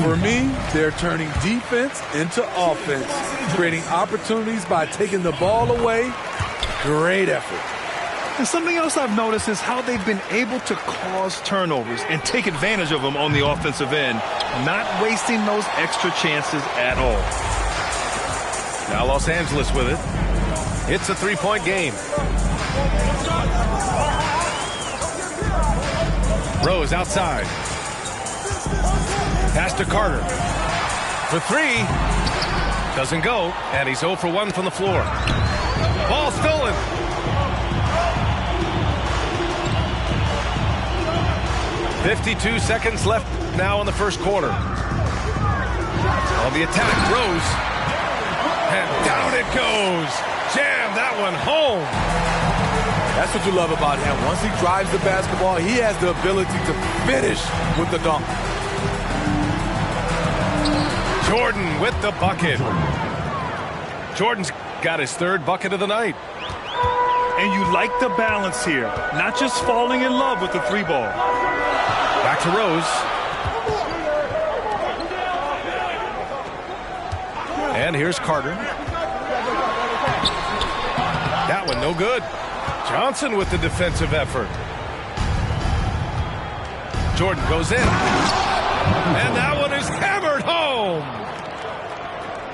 For me, they're turning defense into offense, creating opportunities by taking the ball away. Great effort. And something else I've noticed is how they've been able to cause turnovers and take advantage of them on the offensive end, not wasting those extra chances at all. Now Los Angeles with it. It's a 3-point game. Rose outside. Pass to Carter. For 3. Doesn't go, and he's 0 for 1 from the floor. Ball stolen. .52 seconds left now in the first quarter. On the attack, Rose. And down it goes. Jam that one home. That's what you love about him. Once he drives the basketball, he has the ability to finish with the dunk. Jordan with the bucket. Jordan's got his 3rd bucket of the night. And you like the balance here. Not just falling in love with the 3-ball. Back to Rose. And here's Carter. That one no good. Johnson with the defensive effort. Jordan goes in. And that one is hammered home.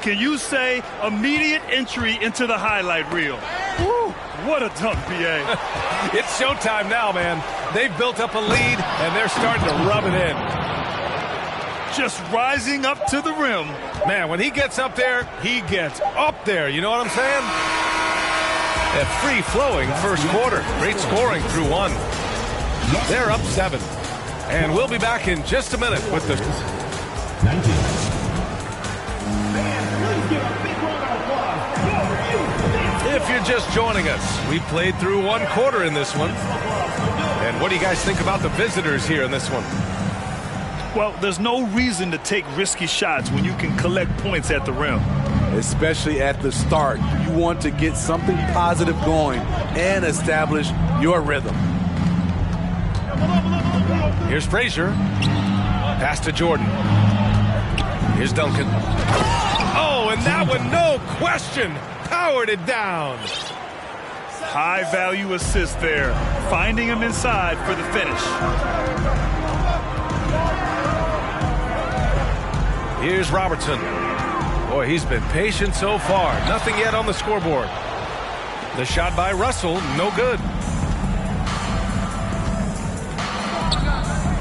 Can you say immediate entry into the highlight reel? Woo, what a dunk, PA. It's showtime now, man. They've built up a lead, and they're starting to rub it in. Just rising up to the rim. Man, when he gets up there, he gets up there. You know what I'm saying? A free-flowing first quarter. Great scoring through 1. They're up 7. And we'll be back in just a minute with the... If you're just joining us, we played through 1 quarter in this one. And what do you guys think about the visitors here in this one? Well, there's no reason to take risky shots when you can collect points at the rim. Especially at the start. You want to get something positive going and establish your rhythm. Here's Frazier. Pass to Jordan. Here's Duncan. Oh, and that one, no question, powered it down. High-value assist there, finding him inside for the finish. Here's Robertson. Boy, he's been patient so far. Nothing yet on the scoreboard. The shot by Russell, no good.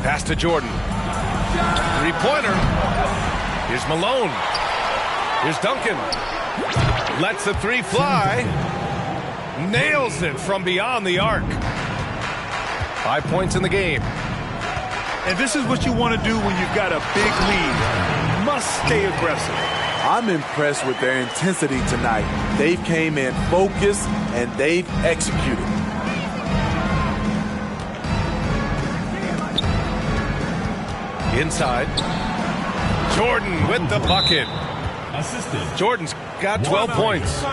Pass to Jordan. Three-pointer. Here's Malone. Here's Duncan. Lets the three fly. Nails it from beyond the arc. 5 points in the game. And this is what you want to do when you've got a big lead. You must stay aggressive. I'm impressed with their intensity tonight. They've came in focused and they've executed. Inside. Jordan with the bucket. Jordan's got 12 points.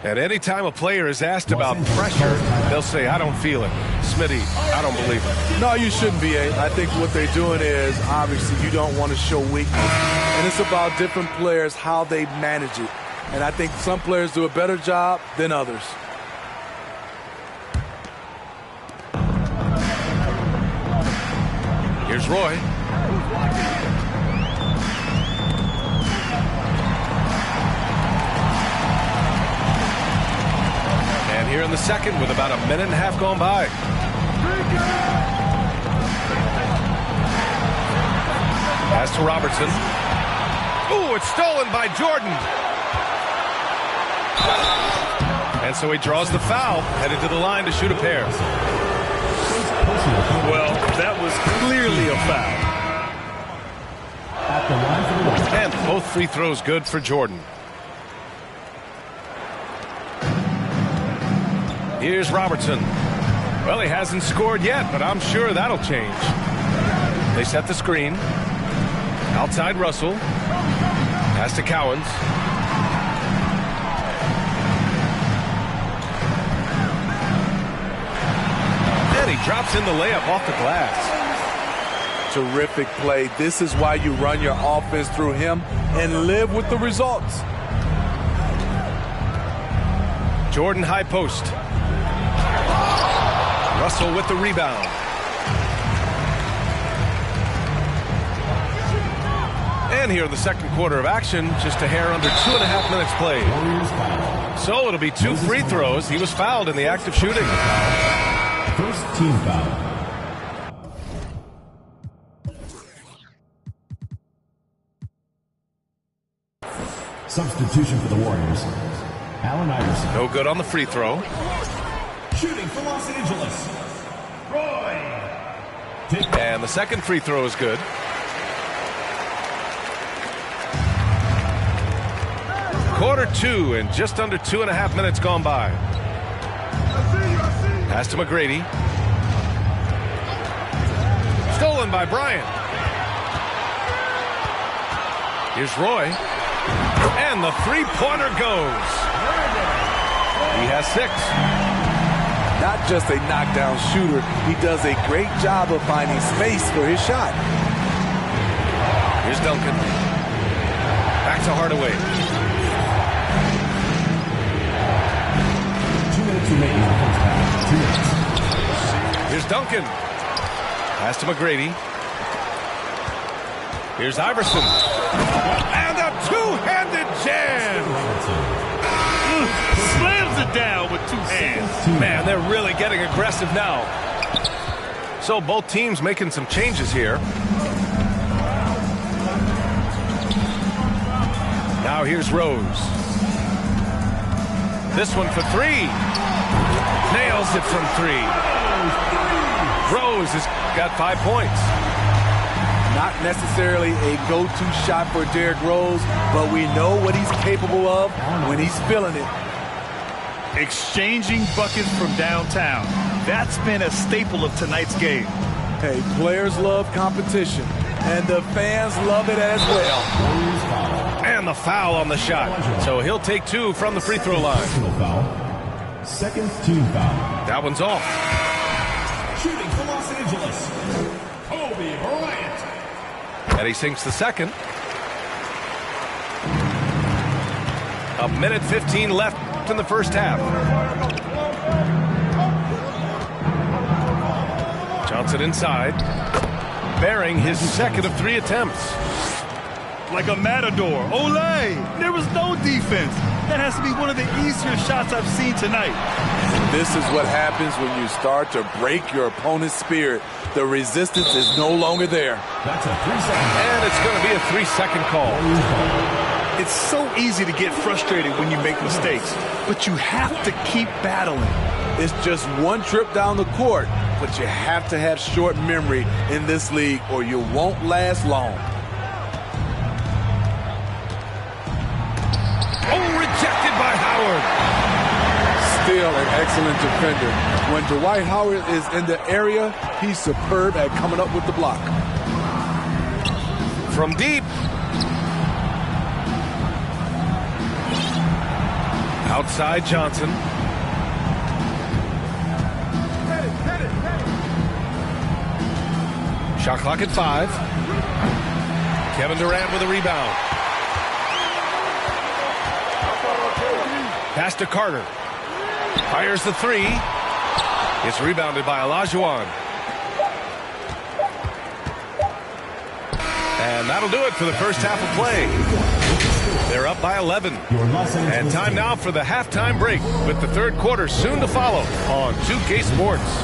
At any time a player is asked about pressure, they'll say, I don't feel it. Smitty, I don't believe it. No, you shouldn't be. I think what they're doing is, obviously, you don't want to show weakness. And it's about different players, how they manage it. And I think some players do a better job than others. Here's Roy. And here in the second with about a minute and a half gone by. Pass to Robertson. Ooh, it's stolen by Jordan. And so he draws the foul, headed to the line to shoot a pair. Well, that was clearly a foul. And both free throws good for Jordan. Here's Robertson. Well, he hasn't scored yet, but I'm sure that'll change. They set the screen. Outside Russell. Pass to Cowens. And he drops in the layup off the glass. Terrific play. This is why you run your offense through him and live with the results. Jordan high post. Russell with the rebound. And here in the second quarter of action, just a hair under 2.5 minutes played. So it'll be 2 free throws. He was fouled in the act of shooting. First team foul. Substitution for the Warriors. Allen Iverson. No good on the free throw. Shooting for Los Angeles. Roy. And the second free throw is good. Quarter 2 and just under 2.5 minutes gone by. Pass to McGrady. Stolen by Bryant. Here's Roy. And the three-pointer goes. He has 6. Not just a knockdown shooter, he does a great job of finding space for his shot. Here's Duncan. Back to Hardaway. 2 minutes remaining in the first half. 2 minutes. Here's Duncan. Pass to McGrady. Here's Iverson. And a two-handed jam. Slams it down with 2 hands. Man, they're really getting aggressive now. So both teams making some changes here. Now here's Rose. This one for 3. Nails it from 3. Rose has got 5 points. Not necessarily a go-to shot for Derrick Rose, but we know what he's capable of when he's feeling it. Exchanging buckets from downtown. That's been a staple of tonight's game. Hey, players love competition, and the fans love it as well. And the foul on the shot. So he'll take 2 from the free throw line. Second team foul. That one's off. Shooting for Los Angeles, Kobe Bryant. And he sinks the second. 1:15 left in the first half. Johnson inside, bearing his second of 3 attempts. Like a matador. Olay! There was no defense. That has to be one of the easier shots I've seen tonight. This is what happens when you start to break your opponent's spirit. The resistance is no longer there. That's a 3-second. And it's going to be a 3-second call. It's so easy to get frustrated when you make mistakes, but you have to keep battling. It's just one trip down the court, but you have to have short memory in this league or you won't last long. Oh, rejected by Howard. Still an excellent defender. When Dwight Howard is in the area, he's superb at coming up with the block. From deep. Outside Johnson. Shot clock at 5. Kevin Durant with a rebound. Pass to Carter. Fires the 3. It's rebounded by Olajuwon. And that'll do it for the first half of play. They're up by 11. And time now for the halftime break with the third quarter soon to follow on 2K Sports.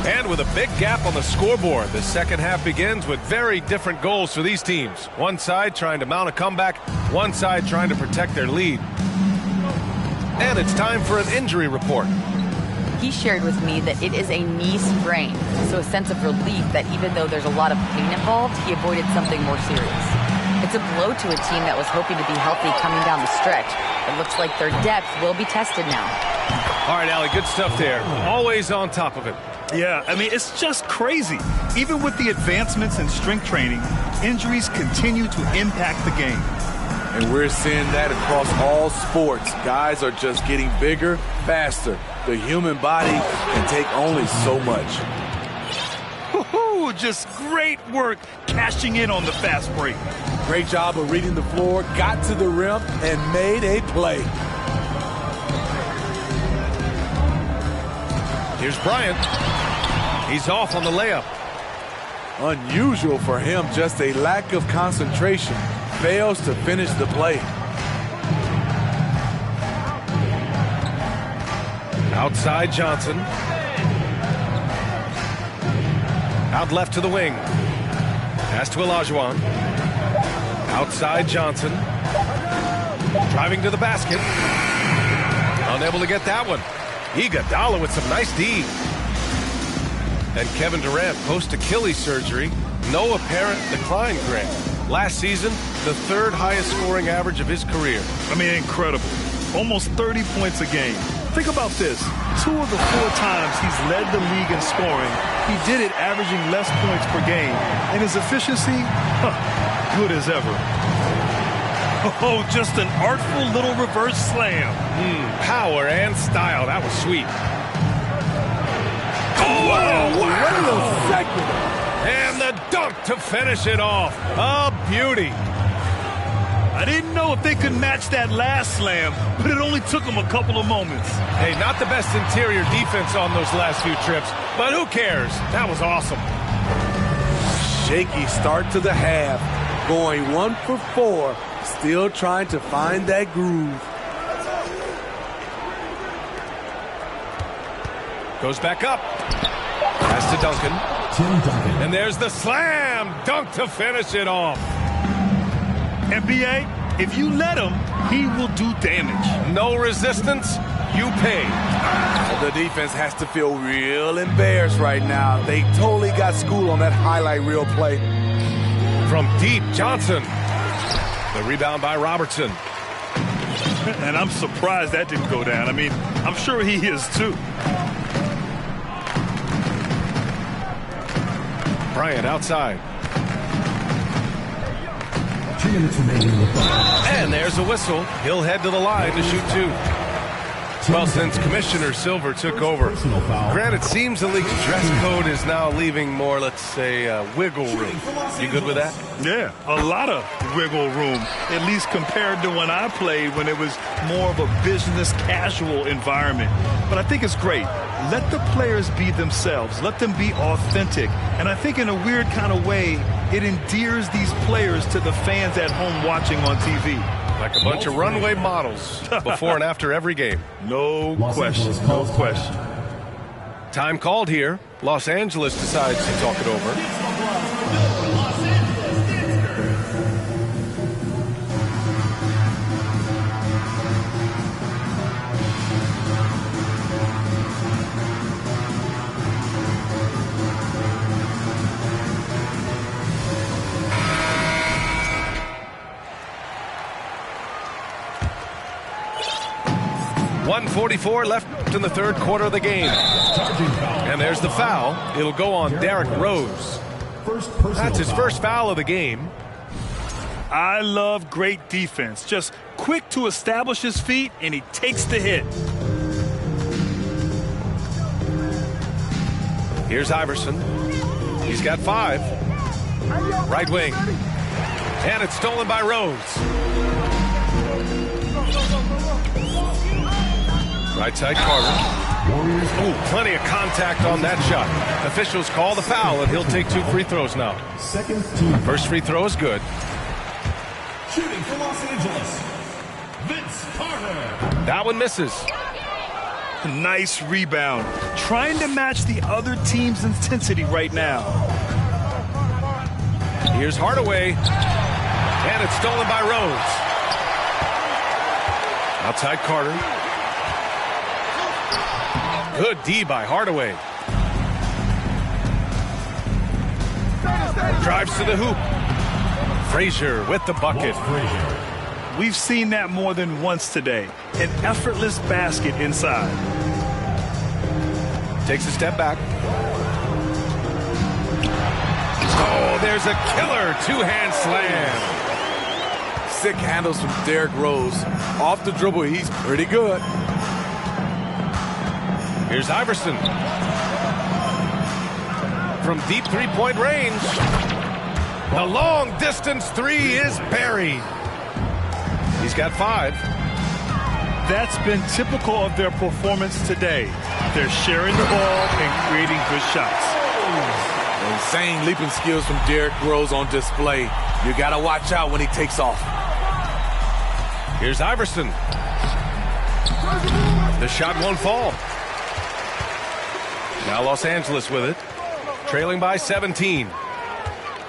And with a big gap on the scoreboard, the second half begins with very different goals for these teams. One side trying to mount a comeback, one side trying to protect their lead. And it's time for an injury report. He shared with me that it is a knee sprain, so a sense of relief that even though there's a lot of pain involved, he avoided something more serious. It's a blow to a team that was hoping to be healthy coming down the stretch. It looks like their depth will be tested now. All right, Allie, good stuff there. Always on top of it. Yeah, I mean, it's just crazy. Even with the advancements in strength training, injuries continue to impact the game. And we're seeing that across all sports. Guys are just getting bigger, faster. The human body can take only so much. Woo-hoo, just great work cashing in on the fast break. Great job of reading the floor, got to the rim, and made a play. Here's Bryant. He's off on the layup. Unusual for him, just a lack of concentration. Fails to finish the play. Outside Johnson. Out left to the wing. Pass to Olajuwon. Outside Johnson. Driving to the basket. Unable to get that one. Iguodala with some nice D. And Kevin Durant post Achilles surgery. No apparent decline, Greg. Last season, the third highest scoring average of his career. I mean, incredible. Almost 30 points a game. Think about this. 2 of the 4 times he's led the league in scoring, he did it averaging less points per game. And his efficiency, good as ever. Oh, just an artful little reverse slam. Power and style. That was sweet. Oh, wow. And the dunk to finish it off. A beauty. I didn't know if they could match that last slam, but it only took them a couple of moments. Hey, not the best interior defense on those last few trips, but who cares? That was awesome. Shaky start to the half. Going 1 for 4. Still trying to find that groove. Goes back up. Pass to Duncan. Tim Duncan. And there's the slam dunk to finish it off. NBA, if you let him, he will do damage. No resistance, you pay. The defense has to feel real embarrassed right now. They totally got schooled on that highlight reel play. From deep, Johnson. The rebound by Robertson. And I'm surprised that didn't go down. I mean, I'm sure he is too. Bryant outside. 2 minutes remaining in the third. And there's a whistle. He'll head to the line to shoot 2. Well, since Commissioner Silver took over, Grant, it seems the league's dress code is now leaving more, let's say, wiggle room. You good with that? Yeah, a lot of wiggle room, at least compared to when I played, when it was more of a business casual environment. But I think it's great. Let the players be themselves. Let them be authentic. And I think in a weird kind of way, it endears these players to the fans at home watching on TV. Like a bunch of runway models before and after every game. No question, no question. Time called here. Los Angeles decides to talk it over. .144 left in the third quarter of the game. And there's the foul. It'll go on Derrick Rose. That's his first foul of the game. I love great defense. Just quick to establish his feet, and he takes the hit. Here's Iverson. He's got 5. Right wing. And it's stolen by Rose. Right side, Carter. Ooh, plenty of contact on that shot. Officials call the foul, and he'll take 2 free throws now. First free throw is good. Shooting for Los Angeles, Vince Carter. That one misses. Nice rebound. Trying to match the other team's intensity right now. Here's Hardaway. And it's stolen by Rose. Outside Carter. Good D by Hardaway. Drives to the hoop. Frazier with the bucket. We've seen that more than once today. An effortless basket inside. Takes a step back. Oh, there's a killer 2-hand slam. Sick handles from Derrick Rose. Off the dribble, he's pretty good. Here's Iverson. From deep 3-point range. The long distance 3 is buried. He's got 5. That's been typical of their performance today. They're sharing the ball and creating good shots. Insane leaping skills from Derrick Rose on display. You got to watch out when he takes off. Here's Iverson. The shot won't fall. Now Los Angeles with it, trailing by 17.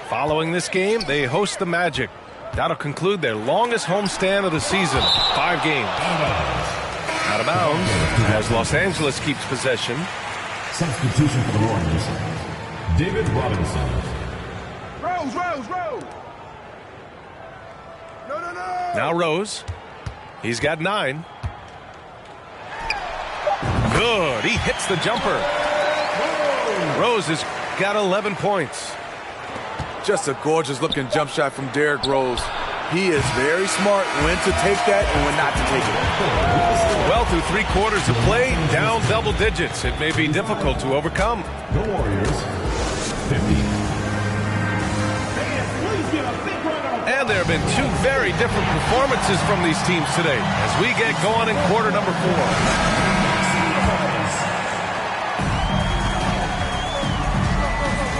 Following this game, they host the Magic. That'll conclude their longest homestand of the season, 5 games. Out of bounds as Los Angeles keeps possession. Substitution for the Warriors, David Robinson. Rose. No. Now Rose. He's got 9. Good. He hits the jumper. Rose has got 11 points. Just a gorgeous-looking jump shot from Derrick Rose. He is very smart when to take that and when not to take it. Well, through 3 quarters of play, down double digits. It may be difficult to overcome. The Warriors, 50. And there have been 2 very different performances from these teams today as we get going in quarter number 4.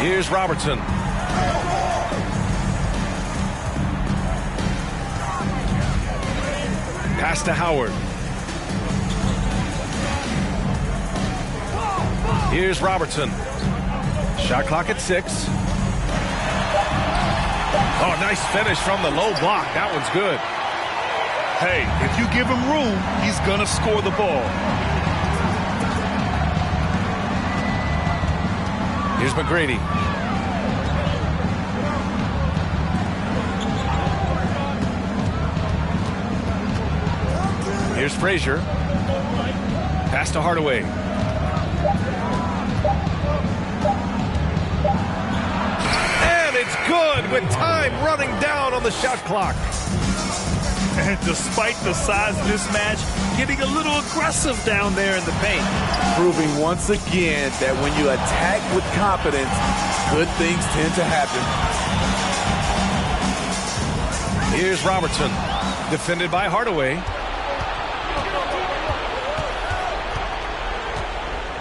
Here's Robertson. Pass to Howard. Here's Robertson. Shot clock at 6. Oh, nice finish from the low block. That one's good. Hey, if you give him room, he's going to score the ball. Here's McGrady. Here's Frazier. Pass to Hardaway. good with time running down on the shot clock. And despite the size mismatch, getting a little aggressive down there in the paint. Proving once again that when you attack with confidence, good things tend to happen. Here's Robertson, defended by Hardaway.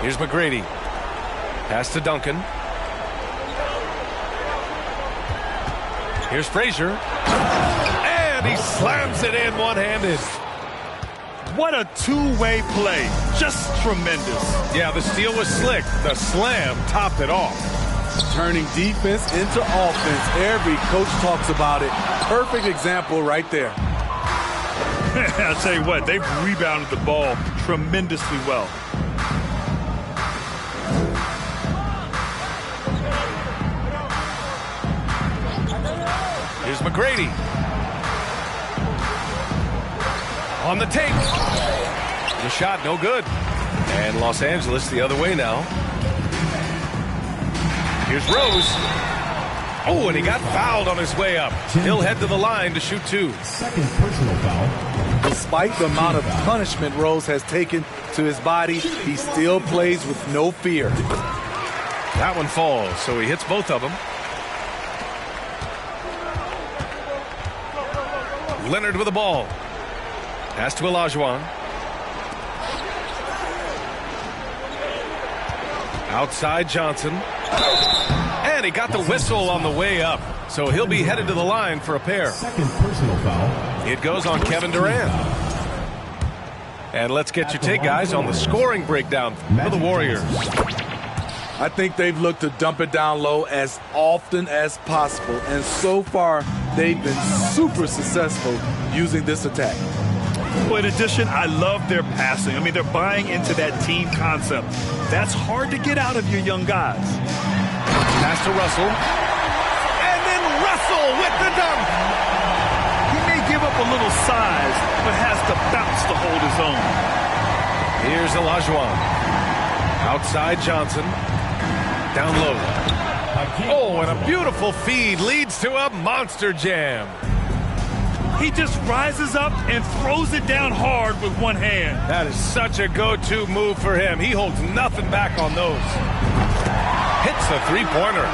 Here's McGrady. Pass to Duncan. Here's Frazier. And he slams it in one-handed. What a two-way play. Just tremendous. Yeah, the steal was slick. The slam topped it off. Turning defense into offense. Every coach talks about it. Perfect example right there. I'll tell you what, they've rebounded the ball tremendously well. Here's McGrady. On the take. The shot no good. And Los Angeles the other way now. Here's Rose. Oh, and he got fouled on his way up. He'll head to the line to shoot two. Second personal foul. Despite the amount of punishment Rose has taken to his body, he still plays with no fear. That one falls, so he hits both of them. Leonard with the ball. Pass to Olajuwon. Outside Johnson. And he got the whistle on the way up. So he'll be headed to the line for a pair. Second personal foul. It goes on Kevin Durant. And let's get your take, guys, on the scoring breakdown for the Warriors. I think they've looked to dump it down low as often as possible. And so far, they've been super successful using this attack. Well, in addition, I love their passing. I mean, they're buying into that team concept. That's hard to get out of your young guys. Pass to Russell. And then Russell with the dunk. He may give up a little size, but has to bounce to hold his own. Here's Olajuwon. Outside Johnson. Down low. Oh, and a beautiful feed leads to a monster jam. He just rises up and throws it down hard with one hand. That is such a go-to move for him. He holds nothing back on those. Hits a three-pointer.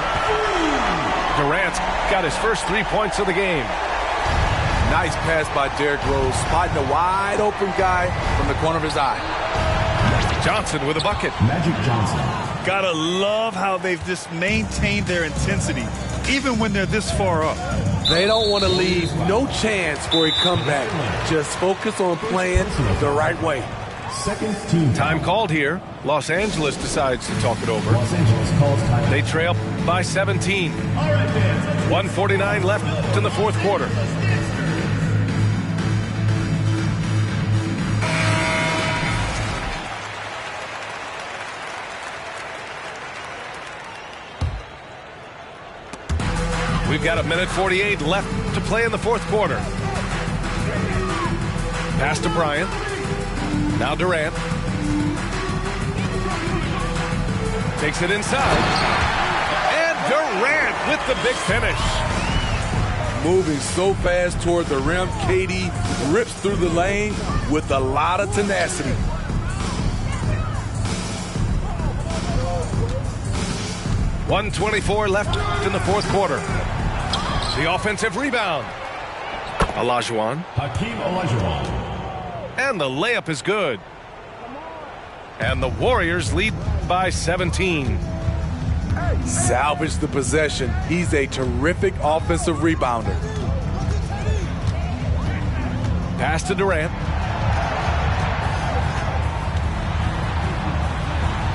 Durant's got his first 3 points of the game. Nice pass by Derrick Rose, spotting a wide-open guy from the corner of his eye. Johnson with a bucket. Magic Johnson. Gotta love how they've just maintained their intensity, even when they're this far up. They don't want to leave no chance for a comeback. Just focus on playing the right way. Second team. Time called here. Los Angeles decides to talk it over. Los Angeles calls time. They trail by 17. 1:49 left in the fourth quarter. We've got 1:48 left to play in the fourth quarter. Pass to Bryant. Now Durant. Takes it inside. And Durant with the big finish. Moving so fast toward the rim, KD rips through the lane with a lot of tenacity. .124 left in the fourth quarter. The offensive rebound. Olajuwon. Hakeem Olajuwon. And the layup is good. And the Warriors lead by 17. Salvage the possession. He's a terrific offensive rebounder. Pass to Durant.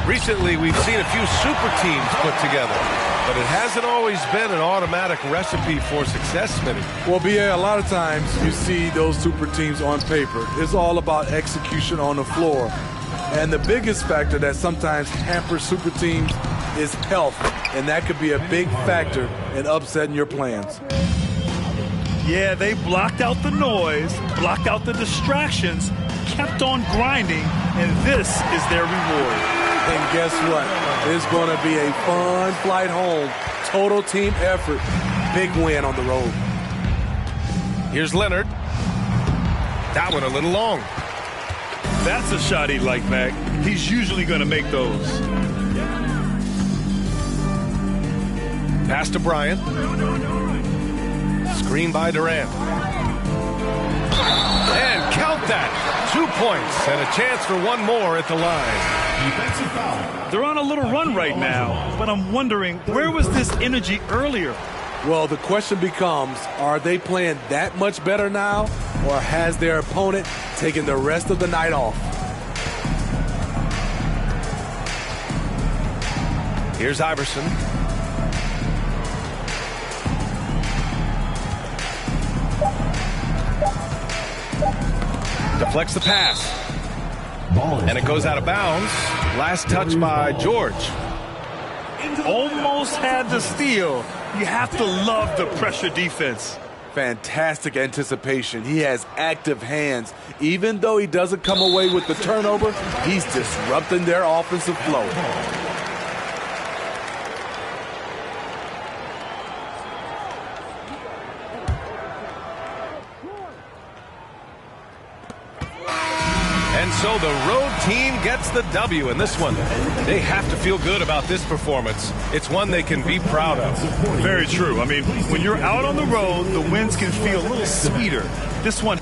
Recently, we've seen a few super teams put together, but it hasn't always been an automatic recipe for success, Smitty. Well, B.A., a lot of times you see those super teams on paper. It's all about execution on the floor. And the biggest factor that sometimes hampers super teams is health, and that could be a big factor in upsetting your plans. Yeah, they blocked out the noise, blocked out the distractions, kept on grinding, and this is their reward. And guess what? It's going to be a fun flight home. Total team effort. big win on the road. Here's Leonard. That one a little long. That's a shot he'd like, Mac. He's usually going to make those. Pass to Bryant. Screen by Durant. And count that. 2 points and a chance for one more at the line. Defensive foul. They're on a little run right now, but I'm wondering, where was this energy earlier? Well, the question becomes, are they playing that much better now, or has their opponent taken the rest of the night off? Here's Iverson. Deflects the pass. And it goes out of bounds. Last touch by George. Almost had the steal. You have to love the pressure defense. Fantastic anticipation. He has active hands. Even though he doesn't come away with the turnover, he's disrupting their offensive flow. And so the road team gets the W in this one. They have to feel good about this performance. It's one they can be proud of. Very true. I mean, when you're out on the road, the wins can feel a little sweeter. This one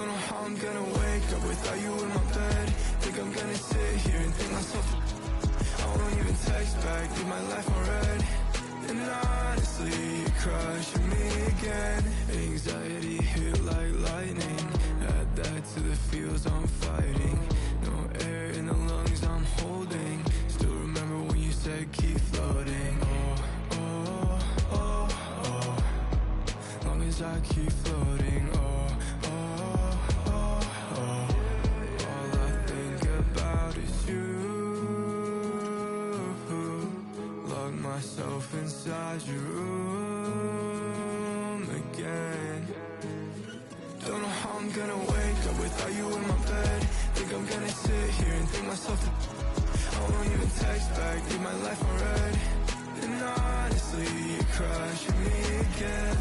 Don't know how I'm gonna wake up without you in my bed. Think I'm gonna sit here and think myself. I won't even text back, leave my life on red. And honestly, you're crushing me again. Anxiety hit like lightning. Add that to the feels I'm fighting. No air in the lungs I'm holding. Still remember when you said keep floating. Oh, oh, oh, oh. Long as I keep floating. Oh, oh, oh, oh. All I think about is you. Lock myself inside your room again. Don't know how I'm gonna wake up without you in my bed. Think I'm gonna sit here and think myself. I won't even text back, leave my life on red. And honestly, you're crushing me again.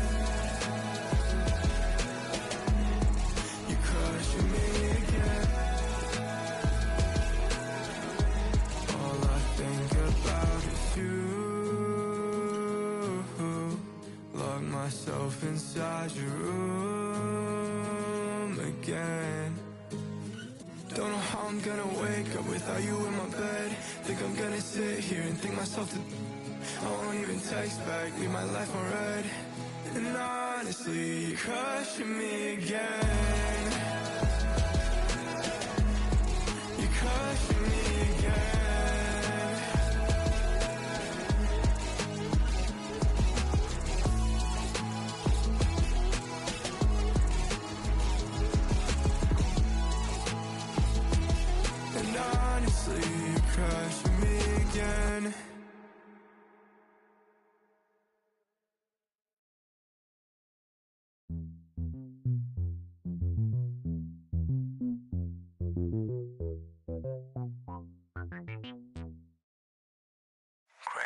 You're crushing me again. All I think about is you. Lock myself inside your room again. Don't know how I'm gonna wake up without you in my bed. Think I'm gonna sit here and think myself to. I won't even text back, leave my life on red. And honestly, you're crushing me again. You're crushing me again. And honestly, you're crushing me again.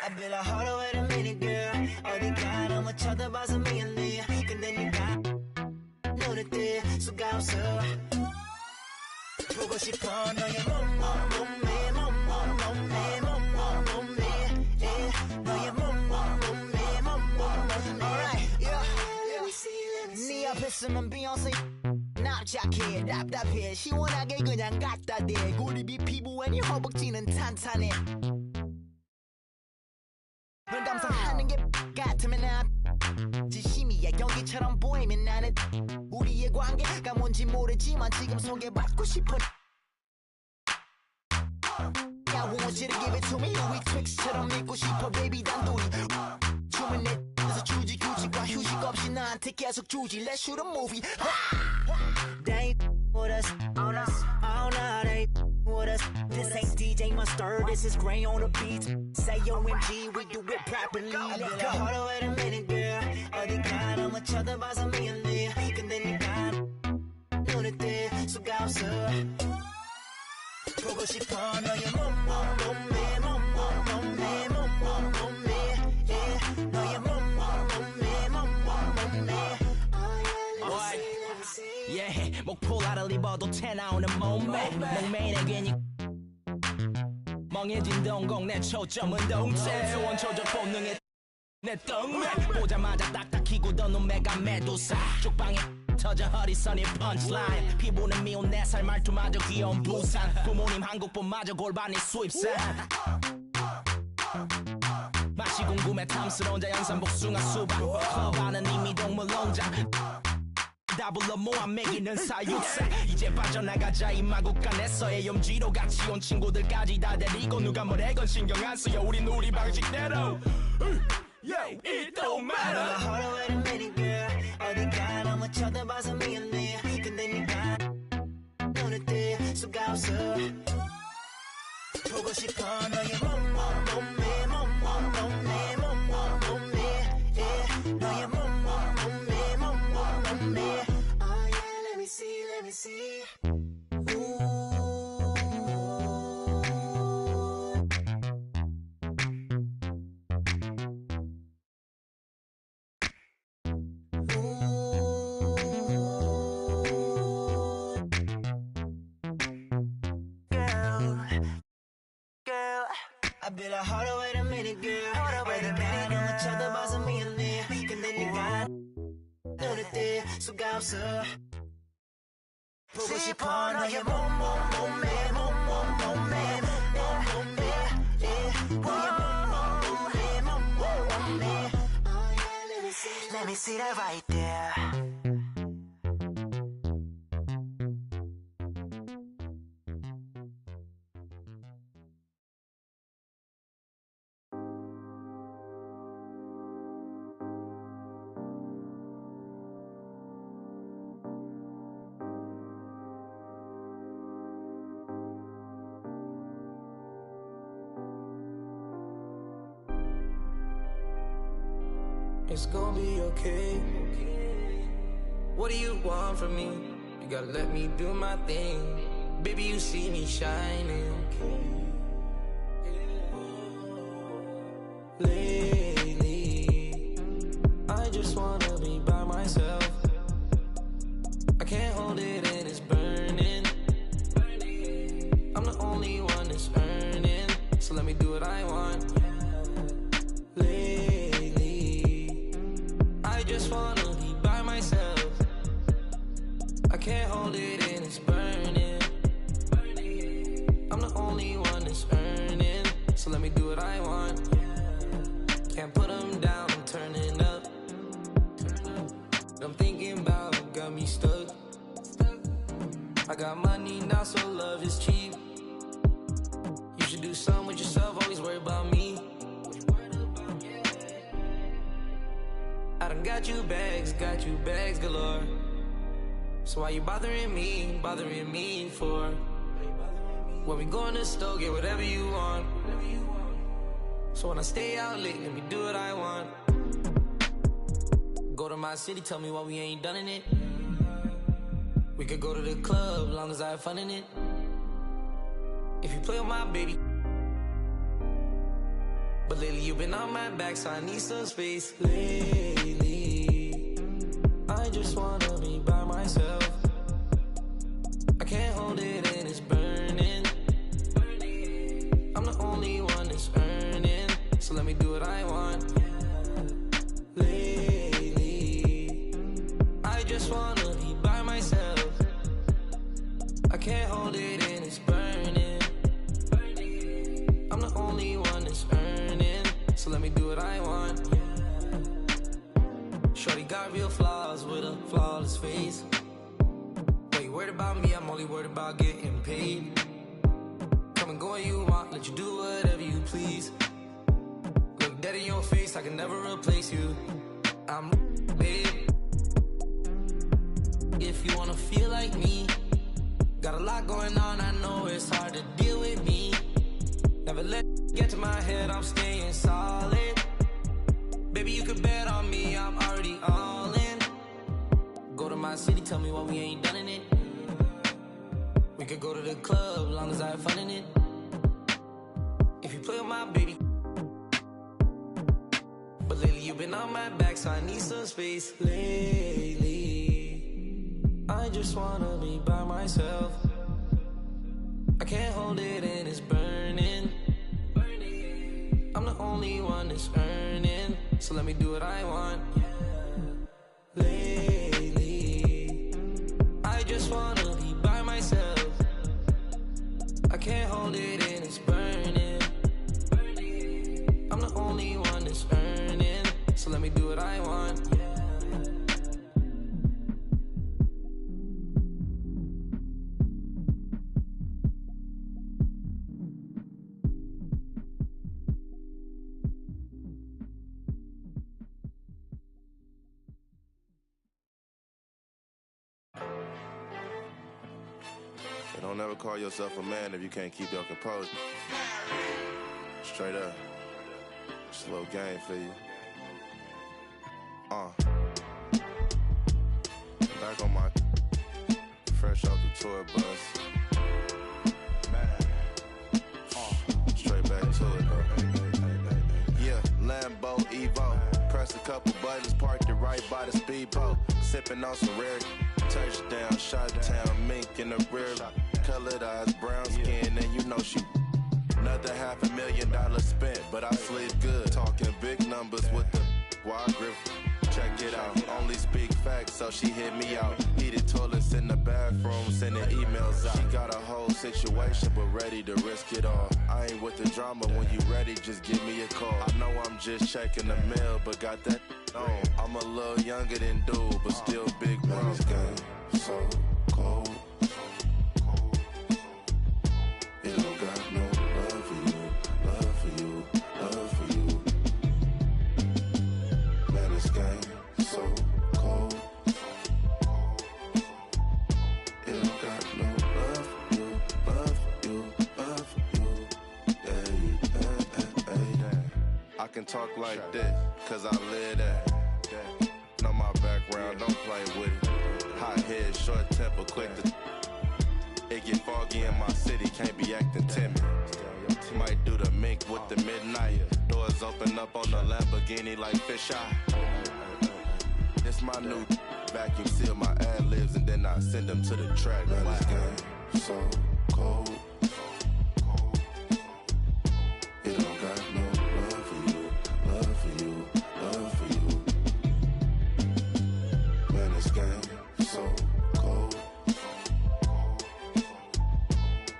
I've been a harder wait a minute, girl. 어디가 너무 쳐다봐서 미안해. 근데 네가 눈에 띄 수가 없어. 보고 싶어 너의 몸매 너의 몸매 Alright, yeah. 네 앞에 있으면 Beyonce 납작해 답답해 시원하게 그냥 갖다 대 고립이 피부에 네 허벅지는 탄탄해 널 감상하는 게 같으면 난 진심이야 연기처럼 보이면 나는 우리의 관계가 뭔지 모르지만 지금 소개받고 싶어 I want you to give it to me 우리 트릭스처럼 믿고 싶어 baby 단둘이 춤을 내서 주지 규칙과 휴식 없이 나한테 계속 주지 Let's shoot a movie They with us all night they with us This ain't DJ Mustard this is Gray on the beat Say OMG we do it properly Let go hold on wait a minute girl 어디가 너무 쳐다봐서 미안해 근데 네가 눈에 띄 수가 없어 보고 싶어 너의 몸매 너의 몸매 Yeah 목폴라를 입어도 태 나오는 몸매 목매인의 괜히 멍해진 동공 내 초점은 동체 원초적 본능에 내 똥매 보자마자 딱딱히 굳어놓은 메가 메두사 쪽방에 터져 허리선이 펀치라인 피부는 미운 4살 말투마저 귀여운 부산 부모님 한국분마저 골반이 수입산 맛이 궁금해 탐스러운 자연산 복숭아 수박 커바는 이미 동물 농장 다 불러 모아 먹이는 사육사 이제 빠져나가자 이 마구간에서의 염지로 같이 온 친구들까지 다 데리고 누가 뭐래건 신경 안 써요 우린 우리 방식대로 Yeah, it don't matter Hold on wait a minute girl 어디가 너무 쳐다봐서 미안해 근데 네가 눈에 띄 수가 없어 보고 싶어 너의 몸매 너의 몸매 Oh yeah let me see I've been a harder wait a minute girl 어디가 너무 쳐다봐서 미안해 근데 네가 눈에 띄 수가 없어 보고 싶어 너의 몸매 Let me see that right there. It's gonna be okay. What do you want from me? You gotta let me do my thing. Baby, you see me shining. Lately, I just wanna be by myself. I can't hold it in, it's burning. I'm the only one that's earning, so let me do what I want. Just wanna be by myself. I can't hold it in, it's burning. I'm the only one that's earning, so let me do what I want. Can't put them down, I'm turning up. I'm thinking about got me stuck. I got money now, so love is cheap. You should do something with yourself, always worry about me. I done got you bags galore. So why you bothering me for? When we go in the store, get whatever you want. So when I stay out late, let me do what I want. Go to my city, tell me why we ain't done in it. We could go to the club, long as I have fun in it. If you play with my baby. But lately you've been on my back, so I need some space. Lately, I just wanna be by myself. I can't hold it in, it's burning. I'm the only one that's earning, so let me do what I want. Lately, I just wanna be by myself. I can't hold it in, it's burning. I'm the only one that's earning, so let me do what I want. Shorty got real flaws with a flawless face. Wait, worried about me, I'm only worried about getting paid. Come and go when you want, let you do whatever you please. Look dead in your face, I can never replace you. I'm babe. If you wanna feel like me, got a lot going on, I know it's hard to deal with me. Never let get to my head, I'm staying solid. Baby, you can bet on me, I'm already all in. Go to my city, tell me why we ain't done in it. We could go to the club, long as I have fun in it. If you play with my baby. But lately you've been on my back, so I need some space. Lately, I just wanna be by myself. I can't hold it in, it's burning. I'm the only one that's earning, so let me do what I want. Lately, I just wanna be by myself. I can't hold it in, it's burning. I'm the only one that's earning, so let me do what I want. Don't ever call yourself a man if you can't keep your composure. Straight up. Just a little game for you. Back on my fresh off the tour bus. Straight back to it though. Yeah, Lambo Evo. Press a couple buttons, parked it right by the speedboat. Sipping on some rare. Touchdown, shot town, mink in the rear. Colored eyes, brown skin, and you know she. Another $500,000 spent, but I sleep good. Talking big numbers with the wide grip. check it out. Only speak facts, so she hit me out. Heated toilets in the bathroom, sending emails out. She got a whole situation, but ready to risk it all. I ain't with the drama. When you ready, just give me a call. I know I'm just checking the mail, but got that on. I'm a little younger than dude, but still big bro. This game so cold. It don't got no love for you, love for you, love for you. Man, this game so cold. It don't got no love for you, love for you, love for you. I can talk like this, cause I live that. Know my background, don't play with it. Hot head, short temper, quick to. It get foggy in my city, can't be acting timid. Might do the mink with the midnight. Doors open up on the Lamborghini like fish eye. This my new vacuum seal my ad-libs and then I send them to the track. Man, this game so cold. It don't got no love for you, love for you, love for you. Man, this game so cold.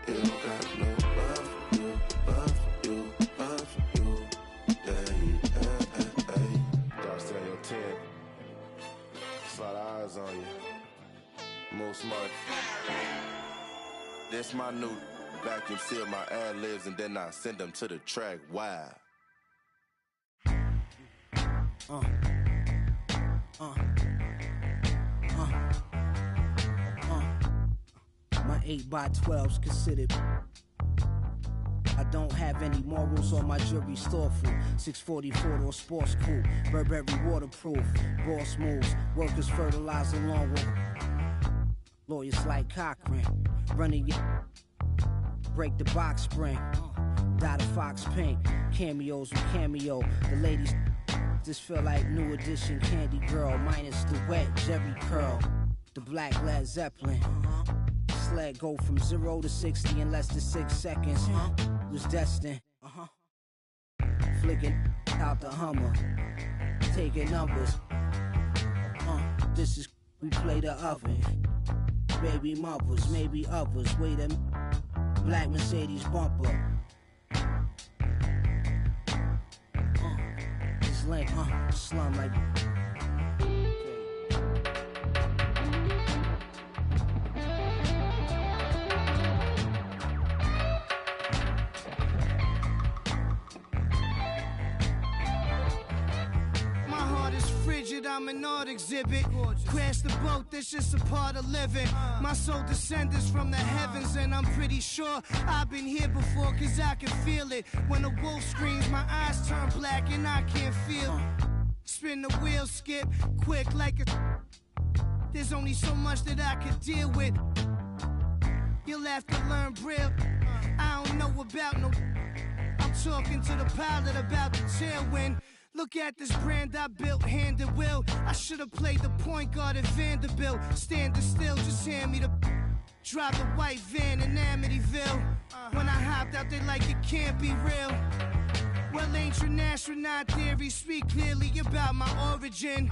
It don't got no love for you, love for you, love for you. Dark Stereo 10. It's a lot of eyes on you. Move smart. This my new vacuum seal my ad-libs and then I send them to the track. Wow. My 8x12's considered. I don't have any morals on my jury's thoughtful. 644 or sports cool. Burberry waterproof. Boss moves. Workers fertilizer long walk. Lawyers like Cochran. Running your. Break the box spring. Dot a fox pink. Cameos with cameo. The ladies just feel like new edition Candy Girl. Minus the wet Jerry curl. The black Led Zeppelin. Sled go from 0 to 60 in less than 6 seconds. Was destined. Flicking out the Hummer. Taking numbers. This is we play the oven. Baby mothers, maybe others. Wait a black Mercedes bumper. This link, slum like. I'm an art exhibit. Crash the boat, that's just a part of living. My soul descends from the heavens, and I'm pretty sure I've been here before, cause I can feel it. When a wolf screams, my eyes turn black and I can't feel. Spin the wheel, skip, quick like a. There's only so much that I can deal with. You'll have to learn Braille. I don't know about no. I'm talking to the pilot about the tailwind. Look at this brand I built, hand and will. I should've played the point guard at Vanderbilt. Standing still, just hand me the. Drive the white van in Amityville. When I hopped out, they like it can't be real. Well, ancient astronaut theory speak clearly about my origin.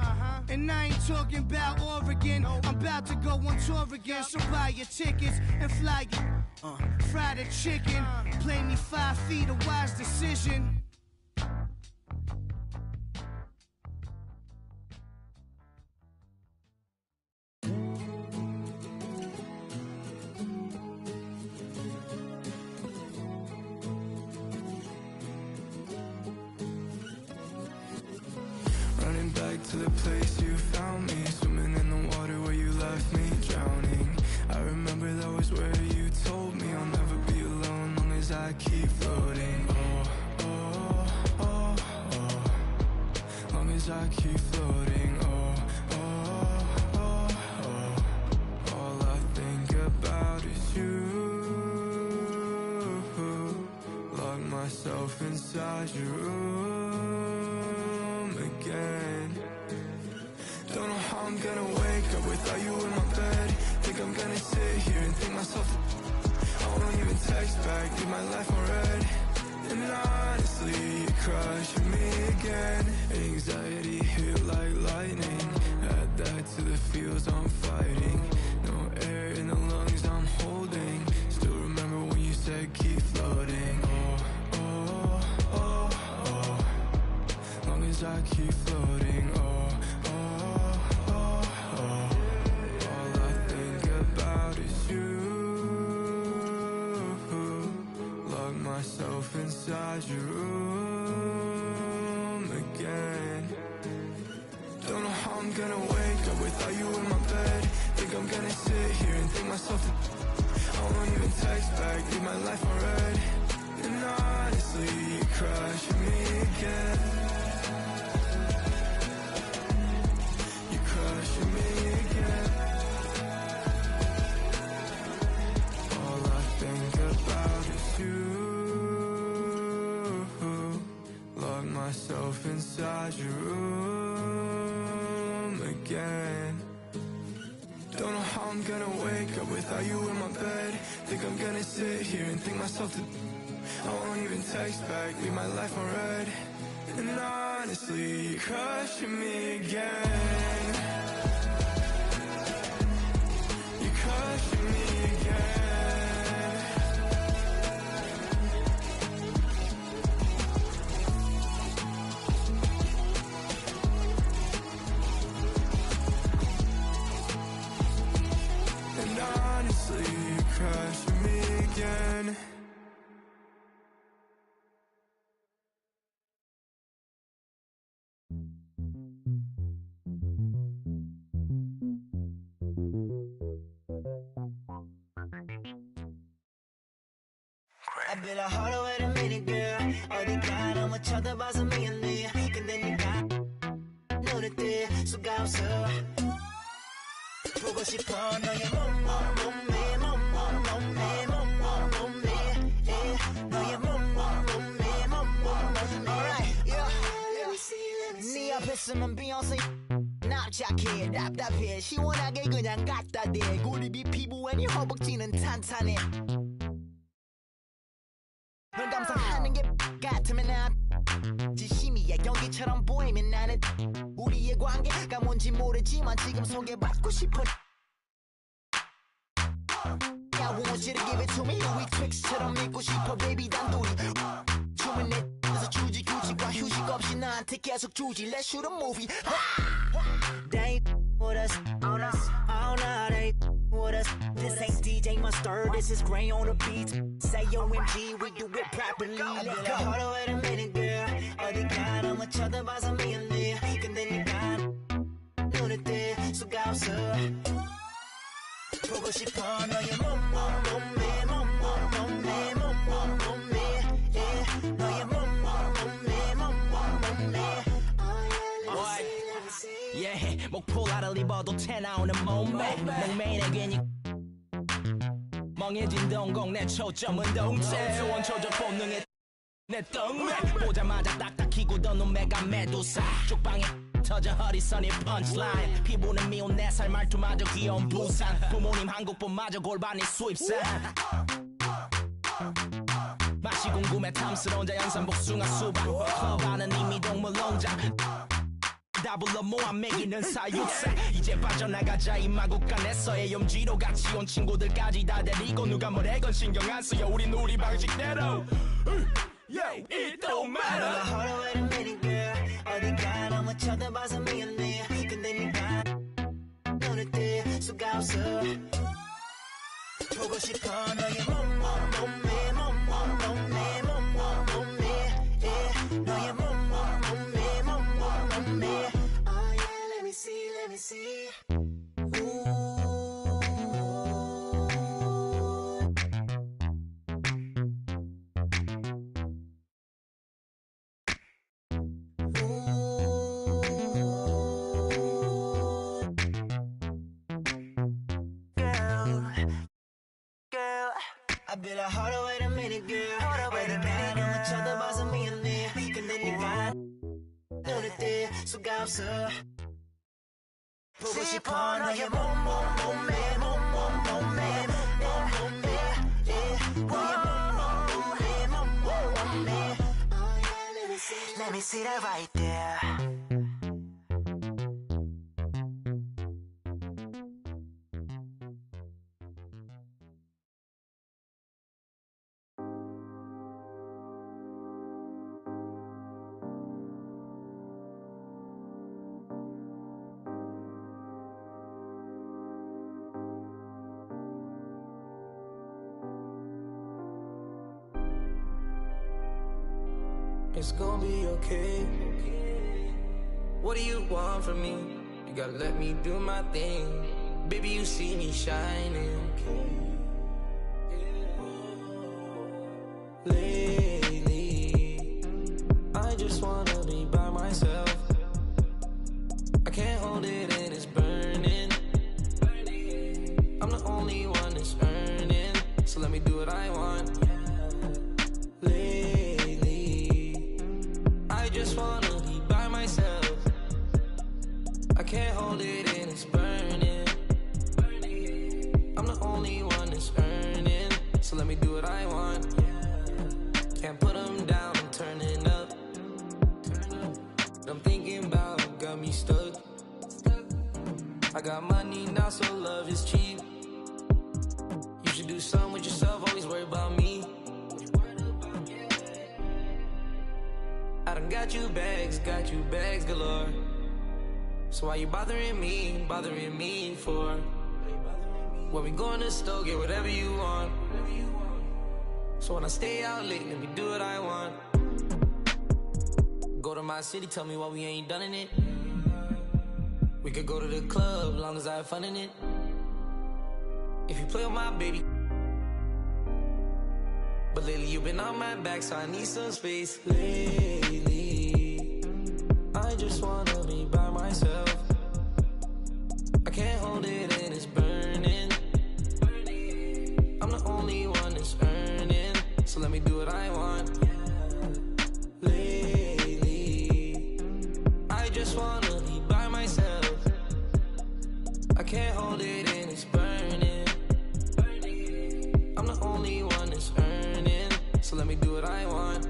And I ain't talking about Oregon. I'm about to go on tour again, so buy your tickets and fly it. Fry the chicken. Play me 5 feet, a wise decision. To the place you found me, swimming in the water where you left me drowning. I remember that was where you told me I'll never be alone long as I keep floating. Oh, oh, oh, oh, long as I keep floating. Oh, oh, oh, oh, all I think about is you. Lock myself inside your room again. Don't know how I'm gonna wake up without you in my bed. Think I'm gonna sit here and think myself I won't even text back, leave my life on red. And honestly, it crushing me again. Anxiety hit like lightning. Add that to the feels I'm fighting. No air in the lungs I'm holding. Still remember when you said keep floating. Oh, oh, oh, oh. Long as I keep floating. Oh, oh, oh, oh. All I think about is you. Lock myself inside your room again. Don't know how I'm gonna wake up without you in my bed. Think I'm gonna sit here and think myself to I won't even text back, leave my life on red. And honestly, you're crushing me again. You're crushing me again. All I think about is you. Lock myself inside your room again. Don't know how I'm gonna wake up without you in my bed. Think I'm gonna sit here and think myself to I won't even text back, leave my life on red. And honestly, you're crushing me again. You're crushing me again. And honestly, you're crushing me again. I've been a harder wait a minute, girl. 어디 가 너무 쳐다봐서 미안해. 근데 네가 눈에 띄 수가 없어. 보고 싶어 너의 몸매 너의 몸매. Alright, yeah. 네 앞에 있으면 비욘세 납작해 답답해 시원하게 그냥 갖다 대 고립이 피부에 네 허벅지는 탄탄해. 널 감상하는 게 같으면 난 진심이야. 연기처럼 보이면 나는 우리의 관계가 뭔지 모르지만 지금 소개받고 싶어. I want you to give it to me. 우리 트릭스처럼 믿고 싶어 baby 단둘이 춤은 내 X에서 주지 규칙과 휴식 없이 나한테 계속 주지. Let's shoot a movie. They with us all night. They with us. This ain't DJ Mustard. This is Gray on the beat. Say OMG, we do it properly. Let's go. Hold on, wait a minute, girl. 어디 가 너무 쳐다봐서 미안해. 근데 네가 눈에 띄 수가 없어. 보고 싶어 너의 몸매. 너의 몸매. Yeah, 목폴라를 입어도 태 나오는 몸매. 목매인에 괜히 멍해진 동공 내 초점은 동체. 수원 조절 본능에 내 똥매. 보자마자 딱딱히 굳어 눈매가 메두사. 쪽방에 터져 허리선이 펀치라인. 피부는 미운 4살 말투마저 귀여운 부산. 부모님 한국분마저 골반이 수입산. 맛이 궁금해 탐스러운 자연산 복숭아 수박. 클럽 안은 이미 동물 농장. 다 불러 모아 먹이는 사육사. 이제 빠져나가자 이 마구간에서의 염지로 같이 온 친구들까지 다 데리고 누가 뭐래건 신경 안 쓰여. 우린 우리 방식대로. Yeah, it don't matter. Hold on, wait a minute, girl. 어디 가 너무 쳐다봐서 미안해. 근데 네가 눈에 띄 수가 없어. 보고 싶어 너의 몸매. 너의 몸매. Oh yeah, let me see. I've been a hold on, wait a minute, girl. 어디 가 너무 쳐다봐서 미안해. 근데 네가 눈에 띄 수가 없어. 보고 싶어 너의 몸매. 너의 몸매. Oh yeah, let me Let me see that right there. It's gonna be okay. What do you want from me? You gotta let me do my thing. Baby, you see me shining. Lately, I just wanna be by myself. I can't hold it and it's burning. I'm the only one that's earning, so let me do what I want. Just wanna be by myself. I can't hold it and it's burning. I'm the only one that's earning, so let me do what I want. Can't put them down, I'm turning up. I'm thinking about, got me stuck. I got money now, so love is cheap. You should do something with yourself, always worry about me. I done got you bags galore. So why you bothering me for? When we go in the store, get whatever you want. So when I stay out late, let me do what I want. Go to my city, tell me why we ain't done in it. We could go to the club, long as I have fun in it. If you play with my baby. But lately you've been on my back, so I need some space. Lately, I just wanna be by myself. I can't hold it and it's burning. I'm the only one that's earning, so let me do what I want. Lately, I just wanna be by myself. I can't hold it and it's burning. I'm the only one that's earning, so let me do what I want.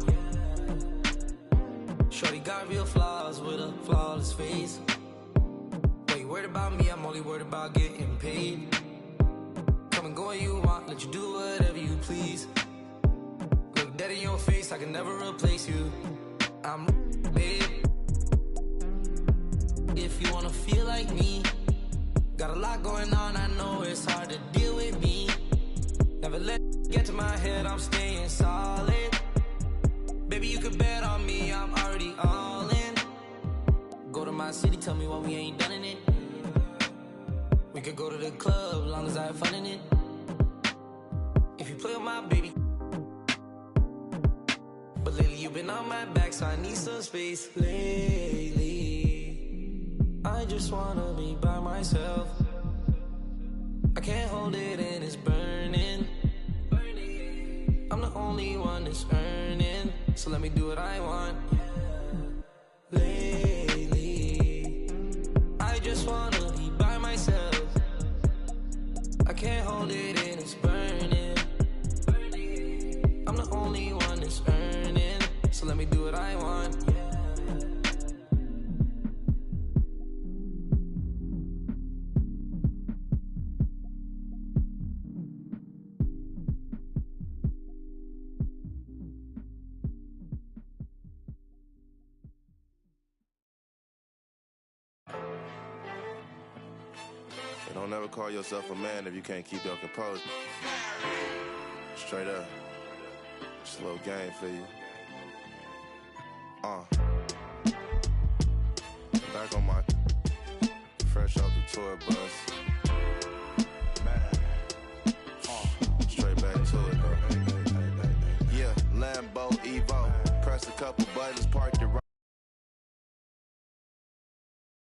Shorty got real flaws with a flawless face. But you worried about me, I'm only worried about getting paid. Come and go when you want, let you do whatever you please. Look dead in your face, I can never replace you. I'm babe. If you wanna feel like me, got a lot going on, I know it's hard to deal with me. Never let get to my head, I'm staying solid. Baby, you could bet on me, I'm already all in. Go to my city, tell me why we ain't done in it. We could go to the club, long as I have fun in it. If you play with my baby. But lately you've been on my back, so I need some space. Lately, I just wanna be by myself. I can't hold it and it's burning. I'm the only one that's earning, so let me do what I want. Lately, I just wanna be by myself. I can't hold it and it's burning. I'm the only one that's earning, so let me do what I want. Don't ever call yourself a man if you can't keep your composure. Straight up. Just a little game for you. Back on my fresh off the tour bus.